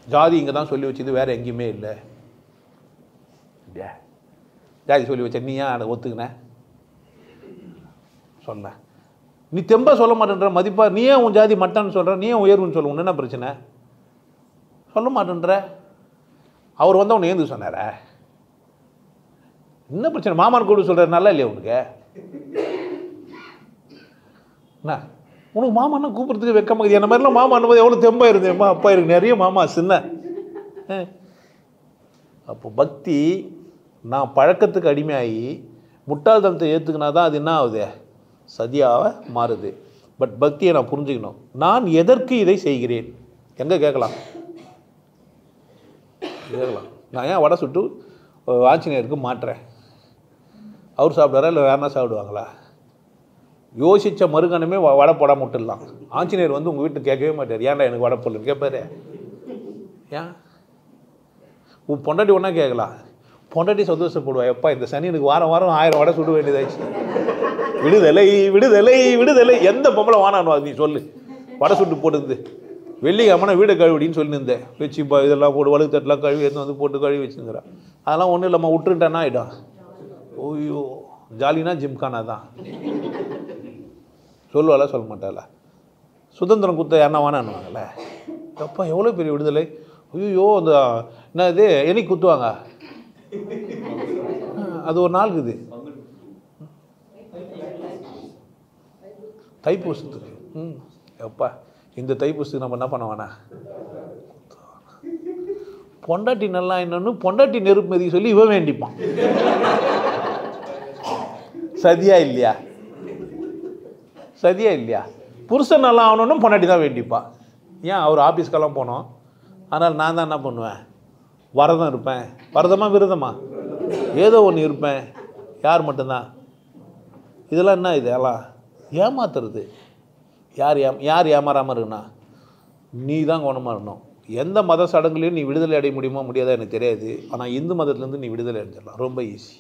ஜாதி இங்கே தான் சொல்லி வச்சது, வேறு எங்கேயுமே இல்லை. ஜாதி சொல்லி வச்ச நீ ஏன் அதை ஒத்துக்கின? சொன்ன நீ தெம்பா சொல்ல மாட்டேன்ற மதிப்பா. நீ ஏன் உன் ஜாதி மட்டான்னு சொல்கிற? நீ ஏன் உயர்வுன்னு சொல்ல? உன்ன என்ன பிரச்சனை? சொல்ல மாட்டேன்ற. அவர் வந்து அவனை ஏந்து சொன்னார என்ன பிரச்சனை? மாமான் கூட சொல்கிறார், நல்லா இல்லையா உனக்கு? என்ன உனக்கு மாமான்னா கூப்பிட்றதுக்கு வெக்கமாக? என்ன மாதிரிலாம் மாமா அனுபவம் எவ்வளோ தெம்பாக இருந்தேம்மா அப்பா இருக்கு நிறைய மாமா சின்ன. அப்போ பக்தி நான் பழக்கத்துக்கு அடிமையாகி முட்டாள்தனத்தை ஏற்றுக்கினா தான் அது என்ன ஆகுது? சதியாக மாறுது. பட் பக்தியை நான் புரிஞ்சுக்கணும். நான் எதற்கு இதை செய்கிறேன்? எங்கே கேட்கலாம்? நான் ஏன் வடை சுட்டு ஆஞ்சநேயருக்கு மாட்டுறேன்? அவர் சாப்பிட்றாரா இல்லை வேறனா சாப்பிடுவாங்களா? யோசித்த மறுகணமே வடை போடாம விட்டுடலாம். ஆஞ்சநேயர் வந்து உங்கள் வீட்டுக்கு கேட்கவே மாட்டார், ஏன்டா எனக்கு வடை போடலன்னு கேட்பாரு. ஏன்? உன் பொண்டாட்டி ஒன்றா கேட்கலாம், பொண்டாட்டி சந்தோஷப்படுவா, எப்பா இந்த சனி எனக்கு வாரம் வாரம் 1000 வடை சுட வேண்டியதாச்சு. விடுதலை விடுதலை விடுதலை. எந்த பொம்பளை வானானுவா நீ சொல்லு? வடை சுட்டு போட்டுருந்து வெள்ளிக்கிழமை வீடை கழுவிடின்னு சொல்லியிருந்தேன். வச்சு இதெல்லாம் போட்டு வழுக்கு தட்டெலாம் கழுவி எடுத்து வந்து போட்டு கழுவி வச்சுங்கிறான். அதெல்லாம் ஒன்றும் இல்லைம்மா விட்டுருட்டேன்னா ஆகிடும். ஓய்யோ ஜாலினா ஜிம்கானா தான் சொல்லுவாளா சொல்ல மாட்டாளா? சுதந்திரம் கொடுத்த யாருன்னா வானானுவாங்கல்ல. அப்பா எவ்வளோ பெரிய விடுதலை. ஐயோ அந்த என்ன இது என்னைக்கு குத்துவாங்க? அது ஒரு நாள் இருக்குது, தைப்பூசத்துக்கு. எப்பா இந்த தைப்பூசத்துக்கு நம்ம என்ன பண்ண வேணா? பொண்டாட்டி நல்லா என்னன்னு பொண்டாட்டி நெருப்பு மதிக்க சொல்லி இவன் வேண்டிப்பான். சதியா இல்லையா? சதியா இல்லையா? புருஷன் நல்லா ஆகணும்னு பொண்டாட்டி தான் வேண்டிப்பான். ஏன் அவர் ஆஃபீஸ்க்கெல்லாம் போனோம், அதனால் நான் தான் என்ன பண்ணுவேன், வரதம் இருப்பேன். வரதமா விரதமா ஏதோ ஒன்று இருப்பேன். யார் மட்டும்தான்? இதெல்லாம் என்ன இது எல்லாம் ஏமாத்துறது. யார் ஏமாறாமல் இருக்குண்ணா? நீ தான் கவனமாக இருக்கணும். எந்த மத சடங்குலையும் நீ விடுதலை அடைய முடியுமா முடியாதா எனக்கு தெரியாது. ஆனால் இந்து மதத்துலேருந்து நீ விடுதலை அடைஞ்சிடலாம். ரொம்ப ஈஸி,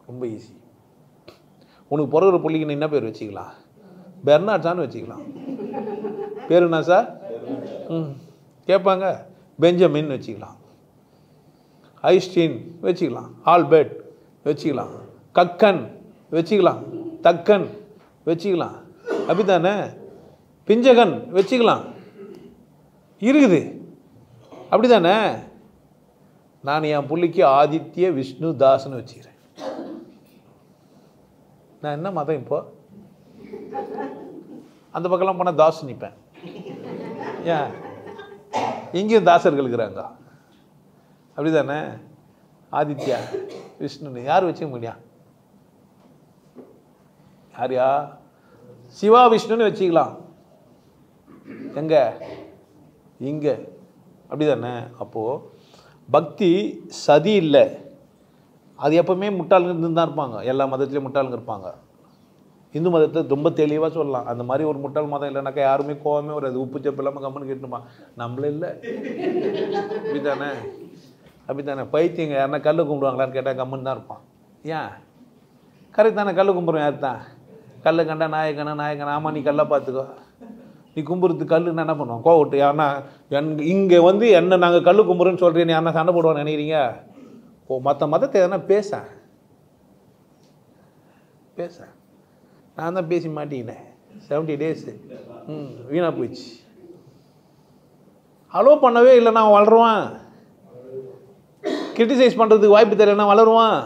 ரொம்ப ஈஸி. உனக்கு பிறகுற பிள்ளைக்கு நீ என்ன பேர் வச்சுக்கலாம்? பெர்னாட்ஸான்னு வச்சுக்கலாம். பேர் என்ன சார்? கேட்பாங்க. பெஞ்சமின் வச்சுக்கலாம், ஐஸ்டீன் வச்சுக்கலாம், ஆல்பர்ட் வச்சுக்கலாம், கக்கன் வச்சுக்கலாம், தக்கன் வச்சுக்கலாம், அப்படித்தானே? பிஞ்சகன் வச்சுக்கலாம், இருக்குது. அப்படி தானே? நான் என் பிள்ளைக்கு ஆதித்ய விஷ்ணு தாஸ்ன்னு வச்சுக்கிறேன். நான் என்ன மதம் இப்போ? அந்த பக்கம்லாம் போனால் தாஸ் நிற்பேன். ஏன் இங்கேயும் தாசர்கள் இருக்கிறாங்க. அப்படி தானே? ஆதித்யா விஷ்ணுன்னு யார் வச்சுக்க முடியும்? யாரையா? சிவா விஷ்ணுன்னு வச்சுக்கலாம். எங்க? இங்கே. அப்படி தானே? அப்போது பக்தி சதி இல்லை. அது எப்பவுமே முட்டாளுங்க இருந்து தான் இருப்பாங்க. எல்லா மதத்துலேயும் முட்டாளுங்க இருப்பாங்க. இந்து மதத்தை ரொம்ப தெளிவாக சொல்லலாம். அந்த மாதிரி ஒரு முட்டாள் மதம் இல்லைனாக்கா யாருமே கோவமே வராது. உப்பு சப்பு இல்லாமல் கம்மனு கேட்டுமா நம்மளே இல்லை. அப்படித்தானே? அப்படித்தானே? பைத்தியங்க யாருன்னா கல் கும்பிடுவாங்களான்னு கேட்டால் கம்மன் தான் இருப்பான். ஏன்? கரெக்ட் தானே? கல் கும்பிட்றோம் யார் தான்? கல்லை கண்டா நாயக்கனா. ஆமாம் நீ கல்லை பார்த்துக்கோ. நீ கும்புறதுக்கு கல்லுன்னு என்ன பண்ணுவோம்? கோவட்டு யாருன்னா இங்கே வந்து என்ன நாங்கள் கல் கும்புறோன்னு சொல்கிறேன் யாருன்னா சண்டை போடுவான்னு நினைக்கிறீங்க? மற்ற மதத்தை எதனா பேச நான் தான் பேசி மாட்டிக்கினேன். 70 days வீணாக போயிடுச்சு. அலோவ் பண்ணவே இல்லைன்னா அவன் வளருவான். கிரிட்டிசைஸ் பண்ணுறதுக்கு வாய்ப்பு தெரியலன்னா வளருவான்.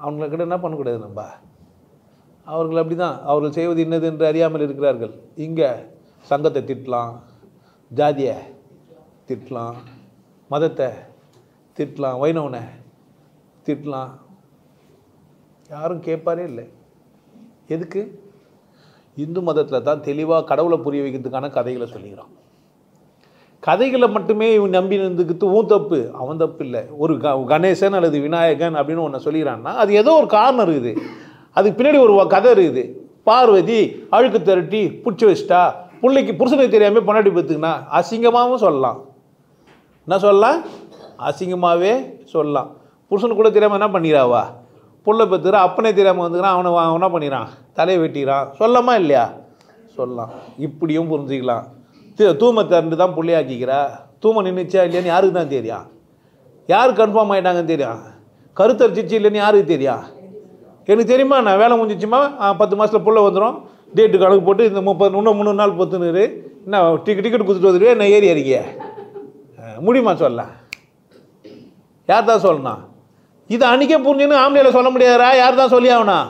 அவங்கக்கிட்ட என்ன பண்ணக்கூடாது நம்ம? அவர்கள் அப்படி தான். அவர்கள் செய்வது என்னது என்று அறியாமல் இருக்கிறார்கள். இங்கே சங்கத்தை திட்டலாம், ஜாதியை திட்டலாம், மதத்தை திட்டலாம், வைணவனை திட்டலாம். யாரும் கேட்பாரே இல்லை. எதுக்கு? இந்து மதத்தில் தான் தெளிவாக கடவுளை புரிய வைக்கிறதுக்கான கதைகளை சொல்லிக்கிறான். கதைகளை மட்டுமே இவன் நம்பி இருந்துக்கிட்டு உன் தப்பு அவன் தப்பு இல்லை. ஒரு கணேசன் அல்லது விநாயகன் அப்படின்னு ஒன்று சொல்லிக்கிறான்னா அது ஏதோ ஒரு காரணம் இருக்குது. அதுக்கு பின்னாடி ஒரு கதை இருக்குது. பார்வதி அழுக்கு திரட்டி பிடிச்சி வச்சிட்டா, பிள்ளைக்கு புருஷனுக்கு தெரியாமல் பொண்டாட்டி பார்த்துக்குன்னா அசிங்கமாகவும் சொல்லலாம். என்ன சொல்லலாம்? அசிங்கமாகவே சொல்லலாம். புருஷனுக்கு கூட தெரியாமல் என்ன பண்ணிக்கிறாவா? புள்ள பத்துக்கிறா, அப்பனே தெரியாமல் வந்துக்கிறான், அவனை என்ன பண்ணிக்கிறான்? தலையை வெட்டிக்கிறான். சொல்லமா இல்லையா? சொல்லலாம். இப்படியும் புரிஞ்சுக்கலாம். தூமை திறந்து தான் புள்ளையாக்கிக்கிறா. தூமை நின்றுச்சா இல்லையான்னு யாருக்கு தான் தெரியும்? யார் கன்ஃபார்ம் ஆகிட்டாங்கன்னு தெரியும்? கருத்தரிச்சிச்சு இல்லைன்னு யாருக்கு தெரியும்? எனக்கு தெரியுமா? நான் வேலை முடிஞ்சிச்சுமா 10 மாதத்தில் புள்ள வந்துடும், டேட்டு கணக்கு போட்டு இந்த 3 நாள் பொத்துனுரு, என்ன டிக்கெட் கொடுத்துட்டு வந்துடுவே, நான் ஏறி அறிக்க முடியுமா? சொல்ல யார் தான் சொல்லணும்? இது அன்றைக்கே புரிஞ்சுன்னு ஆம்பளையில் சொல்ல முடியாதா? யார் தான் சொல்லி ஆகணும்?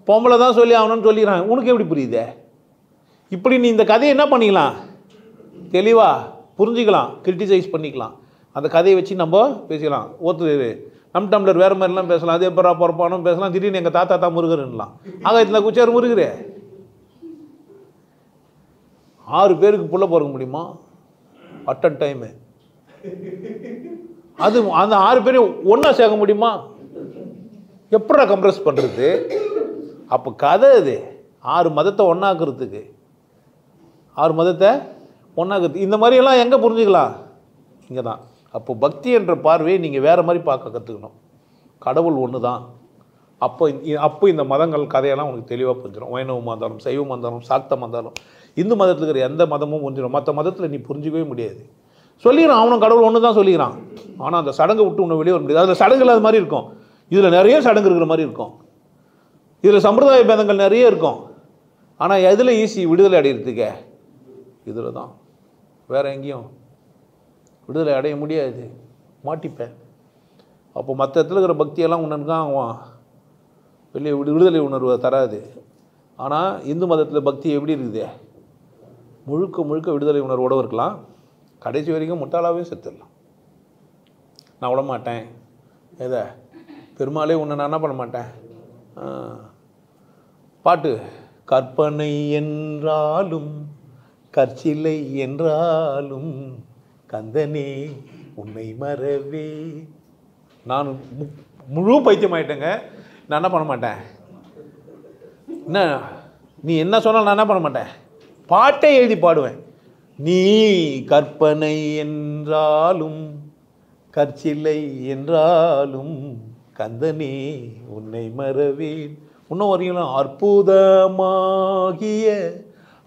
பொம்பளை தான் சொல்லி ஆகணும்னு சொல்லிடுறாங்க. உனக்கு எப்படி புரியுது? இப்படி நீ இந்த கதையை என்ன பண்ணிக்கலாம்? தெளிவாக புரிஞ்சிக்கலாம், கிரிட்டிசைஸ் பண்ணிக்கலாம். அந்த கதையை வச்சு நம்ம பேசிக்கலாம். ஒருத்தர் டம்ளர் வேறு மாதிரிலாம் பேசலாம், அதே பொறப்பானும் பேசலாம். திடீர்னு எங்கள் தாத்தா தான் முருகன்லாம் ஆகாயத்தில் குச்சார் முருகரு. 6 பேருக்கு புள்ள பிறக்க முடியுமா அட் அ டைமு? அது அந்த 6 பேரையும் ஒன்றா சேர்க்க முடியுமா? எப்படா கம்ப்ரெஸ் பண்ணுறது? அப்போ கதை அது 6 மதத்தை ஒன்றாக்குறதுக்கு, 6 மதத்தை ஒன்றாக்குறது. இந்த மாதிரியெல்லாம் எங்கே புரிஞ்சுக்கலாம்? இங்கே தான். அப்போ பக்தி என்ற பார்வையை நீங்கள் வேறு மாதிரி பார்க்க கற்றுக்கணும். கடவுள் ஒன்று தான். அப்போ இந்த மதங்கள் கதையெல்லாம் உனக்கு தெளிவாக புரிஞ்சிடும். வைணவமாக இருந்தாலும், சைவமாக இருந்தாலும், சாக்தமாக இருந்தாலும், இந்து மதத்தில் இருக்கிற எந்த மதமும் புரிஞ்சிடும். மற்ற மதத்தில் நீ புரிஞ்சிக்கவே முடியாது. சொல்லிக்கிறான், அவனும் கடவுள் ஒன்று தான் சொல்லிக்கிறான். ஆனால் அந்த சடங்கை விட்டு ஒன்று வெளியே வர முடியாது. அதில் சடங்கு இல்லாத மாதிரி இருக்கும், இதில் நிறைய சடங்கு இருக்கிற மாதிரி இருக்கும், இதில் சம்பிரதாய பேதங்கள் நிறைய இருக்கும். ஆனால் எதில் ஈஸி விடுதலை அடையிறதுக்க? இதில் தான். வேறு எங்கேயும் விடுதலை அடைய முடியாது, மாட்டிப்பேன். அப்போ மற்ற இடத்துல இருக்கிற பக்தியெல்லாம் உனக்கு தான் வெளியே விடுதலை உணர்வை தராது. ஆனால் இந்து மதத்தில் பக்தி எப்படி இருக்குது? முழுக்க முழுக்க விடுதலை உணர்வோடு இருக்கலாம், கடைசி வரைக்கும் முட்டாளாகவே செத்துடலாம். நான் விட மாட்டேன், எதை பெருமாளே உன்னை நான் என்ன பண்ண மாட்டேன். பாட்டு, கற்பனை என்றாலும் கற்சிலை என்றாலும் கந்தனே உன்னை மறவே. நான் முழு பைத்தியமாயிட்டேங்க. நான் என்ன பண்ண மாட்டேன், என்ன நீ என்ன சொன்னால் நான் என்ன பண்ண மாட்டேன், பாட்டை எழுதி பாடுவேன். நீ கற்பனை என்றாலும் கற்சிலை என்றாலும் கந்தனே உன்னை மறவேன். இன்னும் வரையும் அற்புதமாகிய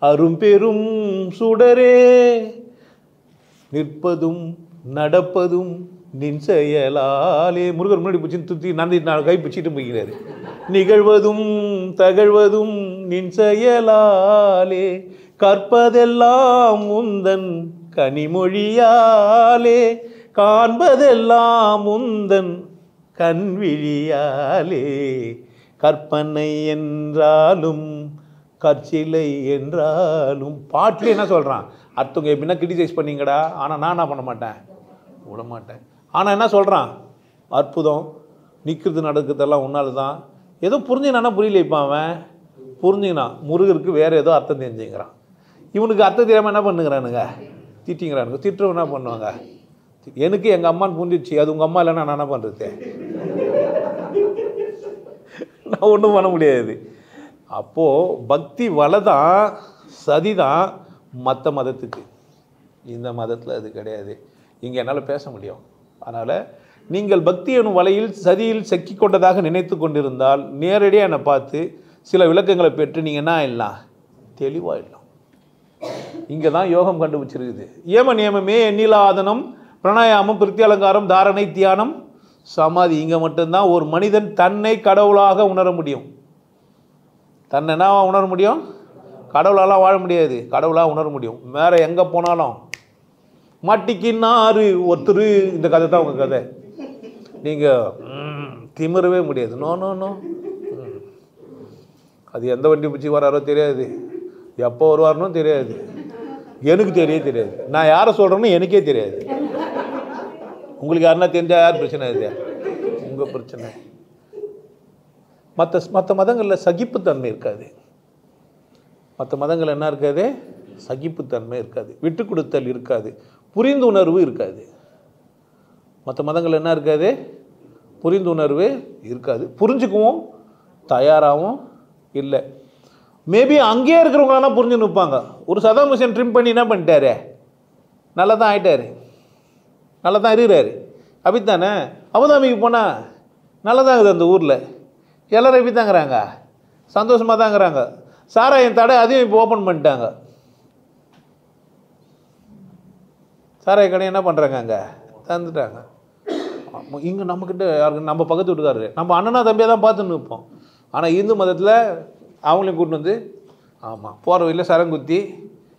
அரும்பெரும் சுடரே, நிற்பதும் நடப்பதும் நின் செயலாலே. முருகர் முன்னாடி பிடிச்சி துத்தி நந்தி கை பிடிச்சிட்டு போய்கிறாரு. நிகழ்வதும் தகழ்வதும் நின் செயலாலே, கற்பதெல்லாம் உந்தன் கனிமொழியாலே, காண்பதெல்லாம் உந்தன் கண்விழியாலே. கற்பனை என்றாலும் கற்சிலை என்றாலும். பாட்டில் என்ன சொல்கிறான், அடுத்தவங்க எப்படின்னா கிரிட்டிசைஸ் பண்ணிங்கடா, ஆனால் நான் என்ன பண்ண மாட்டேன், விட மாட்டேன். ஆனால் என்ன சொல்கிறான், அற்புதம் நிற்கிறது நடக்கிறதெல்லாம் உன்னால தான். ஏதோ புரிஞ்சுனானா புரியல. இப்போ அவன் புரிஞ்சுக்கிறான், முருகருக்கு வேறு ஏதோ அர்த்தம் தெரிஞ்சுக்கிறான். இவனுக்கு அர்த்தம் தெரியாமல் என்ன பண்ணுங்கிறானுங்க, திட்டிங்கிறானுங்க. திட்டுறவங்க என்ன பண்ணுவாங்க, எனக்கு எங்கள் அம்மான்னு புரிஞ்சிச்சு, அது உங்கள் அம்மா இல்லைன்னா நான் என்ன பண்ணுறது, நான் ஒன்றும் பண்ண முடியாது. அப்போது பக்தி வலை தான், சதி தான் மற்ற மதத்துக்கு. இந்த மதத்தில் அது கிடையாது. இங்கே என்னால் பேச முடியும். அதனால் நீங்கள் பக்தி எனும் வலையில் சதியில் சிக்கி கொண்டதாக நினைத்து கொண்டிருந்தால் நேரடியாக என்னை பார்த்து சில விளக்கங்களை பெற்று நீங்கள் என்ன ஆயிடலாம், தெளிவாயிடலாம். இங்கே தான் யோகம் கண்டுபிடிச்சிருக்குது. ஏம நியமமே, எண்ணிலாதனம், பிரணாயாமம், பிரித்தியலங்காரம், தாரணை, தியானம், சமாதி. இங்கே மட்டும்தான் ஒரு மனிதன் தன்னை கடவுளாக உணர முடியும். தன்னை என்ன உணர முடியும், கடவுளாலாம் வாழ முடியாது, கடவுளாக உணர முடியும். வேறு எங்கே போனாலும் மாட்டிக்கின்னாரு ஒருத்தர். இந்த கதை தான் உங்கள் கதை. நீங்கள் திமிரவே முடியாது. No no no. அது எந்த வண்டி பிடிச்சி வராரோ தெரியாது, எப்போ வருவாருன்னு தெரியாது, எனக்கு தெரியாது. நான் யாரை சொல்கிறேன்னு எனக்கே தெரியாது. உங்களுக்கு யாருன்னா தெரிஞ்சால் யார் பிரச்சனை, இது உங்கள் பிரச்சனை. மற்ற மதங்களில் சகிப்புத்தன்மை இருக்காது. மற்ற மதங்கள் என்ன இருக்காது, சகிப்புத்தன்மை இருக்காது, விட்டு கொடுத்தல் இருக்காது, புரிந்துணர்வு இருக்காது. மற்ற மதங்கள் என்ன இருக்காது, புரிந்துணர்வு இருக்காது, புரிஞ்சுக்கவும் தயாராகவும் இல்லை. மேபி அங்கேயே இருக்கிறவங்களெல்லாம் புரிஞ்சுன்னு இருப்பாங்க. ஒரு சதாம் ஹுசேன் ட்ரிம் பண்ணி என்ன பண்ணிட்டாரு, நல்லா தான் ஆகிட்டாரு, நல்லா தான் இருக்கிறாரு. அப்படித்தானே அபுதாபிக்கு போனால் நல்லா தான் இருக்குது. அந்த ஊரில் எல்லோரும் எப்படி தாங்கிறாங்க, சந்தோஷமாக தாங்கிறாங்க. சாராயம் தடை அதையும் இப்போ ஓப்பன் பண்ணிட்டாங்க. சாராய கடை என்ன பண்ணுறாங்க, அங்கே தந்துட்டாங்க. இங்கே நம்மக்கிட்ட யாருக்கு, நம்ம பக்கத்து வீட்டுக்காரரு, நம்ம அண்ணனா தம்பியாக தான் பார்த்துன்னு இருப்போம். ஆனால் இந்து மதத்தில் அவங்களையும் கூட்டின்னு வந்து, ஆமாம் போகிற வழியில் சரங்குத்தி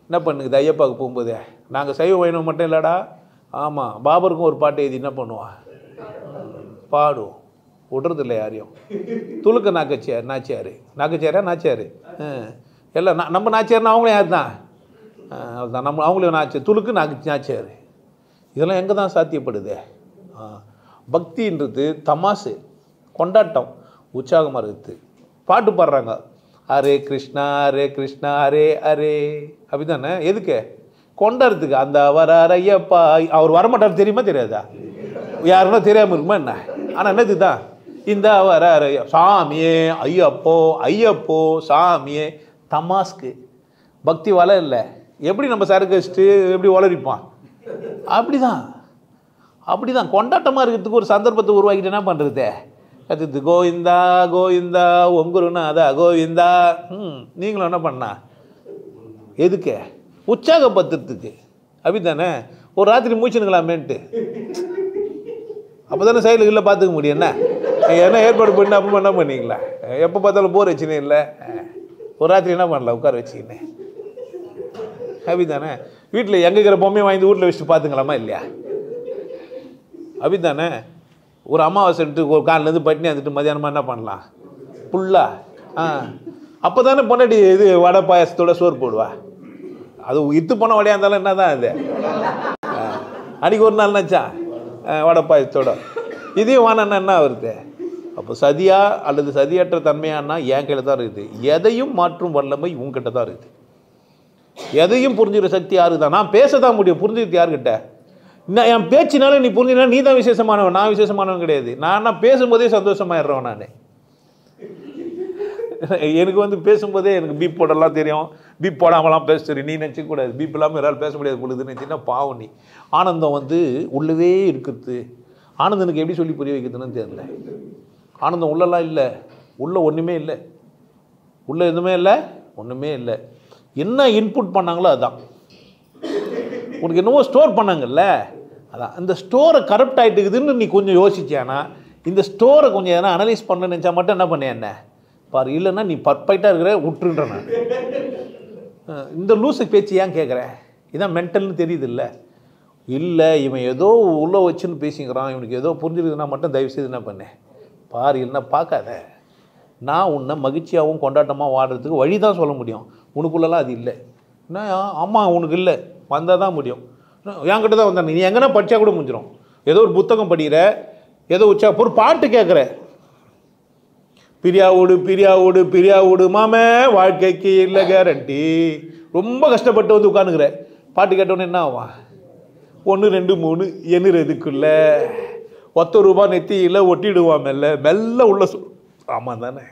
என்ன பண்ணுக்குது, ஐயப்பாவுக்கு போகும்போதே நாங்கள் சைவ வைணவம் மட்டும் இல்லைடா, ஆமாம் பாபருக்கும் ஒரு பாட்டு எழுதி என்ன பண்ணுவான், பாடுவோம், விடுறதில்லை யாரையும். துளுக்க நாச்சியார் எல்லாம் நம்ம நாச்சியார்னா அவங்களும் யார் தான், அதுதான் நம்ம அவங்களையும் நாச்சியார், துளுக்கு நாச்சியார். இதெல்லாம் எங்கே தான் சாத்தியப்படுது. பக்தின்றது தமாசு, கொண்டாட்டம், உற்சாகமாக இருக்குது. பாட்டு பாடுறாங்க, ஹரே கிருஷ்ணா ஹரே கிருஷ்ணா ஹரே ஹரே, அப்படி தானே. எதுக்கு, கொண்டாடுறதுக்கு. அந்த வரார் ஐயப்பா, அவர் வரமாட்டார் தெரியுமா தெரியாதா, யாருன்னா தெரியாமல் இருக்குமா என்ன. ஆனால் என்னது தான் இந்த வரார் சாமியே ஐயப்போ ஐயப்போ சாமியே, தமாஸ்க்கு. பக்தி வலை இல்லை. எப்படி நம்ம சரக்கு வச்சுட்டு எப்படி வளரிப்பான், அப்படி தான். அப்படி தான் கொண்டாட்டமாக இருக்கிறதுக்கு ஒரு சந்தர்ப்பத்தை உருவாக்கிட்டு என்ன பண்ணுறது, கற்றுது கோவிந்தா கோவிந்தா ஒங்குருநாதா கோவிந்தா. நீங்களும் என்ன பண்ணா எதுக்கு உற்சாகப்படுத்துறதுக்கு, அப்படி தானே. ஒரு ராத்திரி மூச்சுனுக்கலாமேன்ட்டு, அப்போ தானே சைடில் இல்லை பார்த்துக்க முடியும். என்ன ஏற்பாடு பண்ணி அப்போ என்ன பண்ணிங்களா, எப்போ பார்த்தாலும் போர் வச்சுனே இல்லை, ஒரு ராத்திரி என்ன பண்ணலாம் உட்கார வச்சுக்கினேன், அப்படி தானே. வீட்டில் எங்கே இருக்கிற பொம்மையை வாங்கி வீட்டில் வச்சுட்டு பார்த்துங்களாமா இல்லையா, அப்படி தானே. ஒரு அமாவாசைட்டு ஒரு காலிலேருந்து பட்டினி வந்துட்டு மதியானமாக என்ன பண்ணலாம் ஃபுல்லாக. அப்போ தானே பொண்டாட்டி இது வடை பாயசத்தோட சோறு போடுவா. அது இத்து போன வடையாக இருந்தாலும் என்ன தான் அது, அன்றைக்கி ஒரு நாள் நினச்சா வடை பாயசத்தோட இதையும் வானா என்ன வருது. அப்போ சதியா அல்லது சதியற்ற தன்மையானா என் கையில் தான் இருக்குது. எதையும் மாற்றும் வல்லமை உங்ககிட்ட தான் இருக்குது. எதையும் புரிஞ்சுக்கிற சக்தி யாருக்கு தான். நான் பேச தான் முடியும், புரிஞ்சுக்கிறது யாருக்கிட்ட. நான் என் பேச்சினால நீ புரிஞ்சுனா நீ தான் விசேஷமானவன், நான் விசேஷமானவன் கிடையாது. நான் பேசும்போதே சந்தோஷமாயிடுறவன். நான் எனக்கு வந்து பேசும்போதே எனக்கு பீப் போடலாம் தெரியும், பீப் போடாமலாம் பேச தெரியும். நீ நினச்சிக்கூடாது பீப் இல்லாமல் யாரால் பேச முடியாது பொழுதுன்னு நினச்சின்னா பாவம் நீ. ஆனந்தம் வந்து உள்ளவே இருக்கிறது. ஆனந்தனுக்கு எப்படி சொல்லி புரிய வைக்கிறதுன்னு தெரியல. ஆனந்தம் உள்ளலாம் இல்லை, உள்ள ஒன்றுமே இல்லை, உள்ள எதுவுமே இல்லை, ஒன்றுமே இல்லை. என்ன இன்புட் பண்ணாங்களோ அதுதான் உனக்கு என்னவோ ஸ்டோர் பண்ணாங்கல்ல, அதான் இந்த ஸ்டோரை கரப்ட் ஆகிட்டுக்குதுன்னு நீ கொஞ்சம் யோசிச்சியானா, இந்த ஸ்டோரை கொஞ்சம் எதனா அனலைஸ் பண்ண நினச்சா மட்டும் என்ன பண்ண என்ன பாரு. இல்லைன்னா நீ பர்ஃபெக்டாக இருக்கிற விட்டுருன்ற. நான் இந்த லூஸு பேச்சு ஏன் கேட்குறேன், இதான் மென்டல்னு தெரியுது இல்லை. இல்லை இவன் ஏதோ உள்ள வச்சுன்னு பேசிக்கிறான், இவனுக்கு ஏதோ புரிஞ்சுருக்குதுன்னா மட்டும் தயவுசெய்து என்ன பண்ணேன் பாரு. இல்லைன்னா பார்க்காத. நான் உன்னை மகிழ்ச்சியாகவும் கொண்டாட்டமாக வாடுறதுக்கு வழி தான் சொல்ல முடியும். உனக்குள்ளலாம் அது இல்லை. என்ன ஆமாம் உனக்கு இல்லை, வந்தால் தான் முடியும். என்கிட்ட தான் வந்தேன். நீ எங்கன்னா படித்தா கூட முடிஞ்சிடும். ஏதோ ஒரு புத்தகம் படிக்கிற, ஏதோ ஒரு பாட்டு கேட்குற, பிரியாவோடு பிரியாவோடு பிரியாவோடு மாமே வாழ்க்கைக்கு இல்லை கேரண்டி. ரொம்ப கஷ்டப்பட்டு வந்து உட்காந்துக்கிற, பாட்டு கேட்டோன்னே என்ன ஆவா, 1 2 3 எண்ணுறதுக்குள்ள 10 ரூபா நெத்தியில் ஒட்டிடுவான் மெல்ல மெல்ல உள்ள ஆமாம் தானே,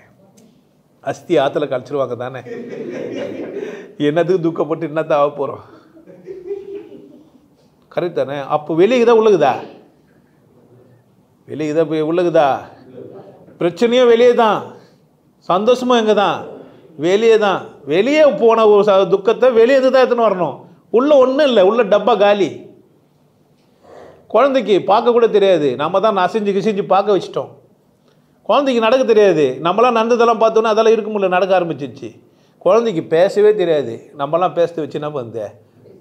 அஸ்தி ஆற்றுல கழிச்சிருவாங்க தானே. என்னத்துக்கு துக்கப்பட்டு என்னத்தான் ஆக போகிறோம், கரெக்ட் தானே. அப்போ வெளியுதா உள்ளகுதா, வெளியுதா உள்ளகுதா. பிரச்சனையும் வெளியே தான், சந்தோஷமும் எங்கே தான், வெளியே தான். வெளியே போன ஒரு துக்கத்தை வெளியே தான் எடுத்துன்னு வரணும். உள்ள ஒன்றும் இல்லை, உள்ள டப்பா காலி. குழந்தைக்கு பார்க்க கூட தெரியாது, நம்ம தான் நசைஞ்சு கிசிஞ்சு பார்க்க வச்சிட்டோம். குழந்தைக்கு நடக்க தெரியாது, நம்மளாம் நடந்ததெல்லாம் பார்த்தோன்னா அதெல்லாம் இருக்க முடியல, நடக்க ஆரம்பிச்சிச்சு. குழந்தைக்கு பேசவே தெரியாது, நம்மலாம் பேச வச்சு என்ன பண்ணுது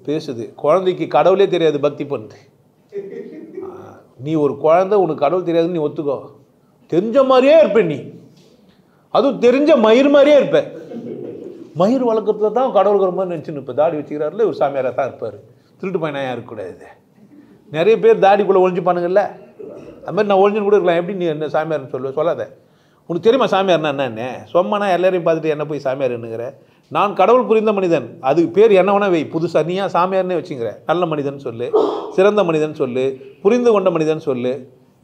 பேசுது. குழந்தைக்கு கடவுளே தெரியாது, பக்தி பண்ணுது. நீ ஒரு குழந்தை, உனக்கு கடவுள் தெரியாதுன்னு நீ ஒத்துக்கோ. தெரிஞ்ச மாதிரியே இருப்ப நீ, அதுவும் தெரிஞ்ச மயிர் மாதிரியே இருப்ப. மயிர் வளர்க்குறதுல தான் கடவுளுக்கு ரொம்ப நினச்சின்னு இப்போ தாடி வச்சுக்கிறாருல ஒரு சாமியாராக தான் இருப்பார். திருட்டு பையனாக இருக்கக்கூடாது. நிறைய பேர் தாடிக்குள்ளே ஒழிஞ்சு பண்ணுங்கள்ல, அது மாதிரி நான் ஒழிஞ்சுன்னு கூட இருக்கலாம். எப்படி நீ என்ன சாமியார்னு சொல்லாத. உனக்கு தெரியுமா சாமியார்னா என்னன்னு? சொம்மனா எல்லாரையும் பார்த்துட்டு என்ன போய் சாமியார் என்னங்கிற. நான் கடவுள் புரிந்த மனிதன், அதுக்கு பேர் என்ன வேணா வை. புதுசாக நீயா சாமியார்னே வச்சுங்கிற. நல்ல மனிதன் சொல்லு, சிறந்த மனிதன் சொல்லு, புரிந்து கொண்ட மனிதன் சொல்லு.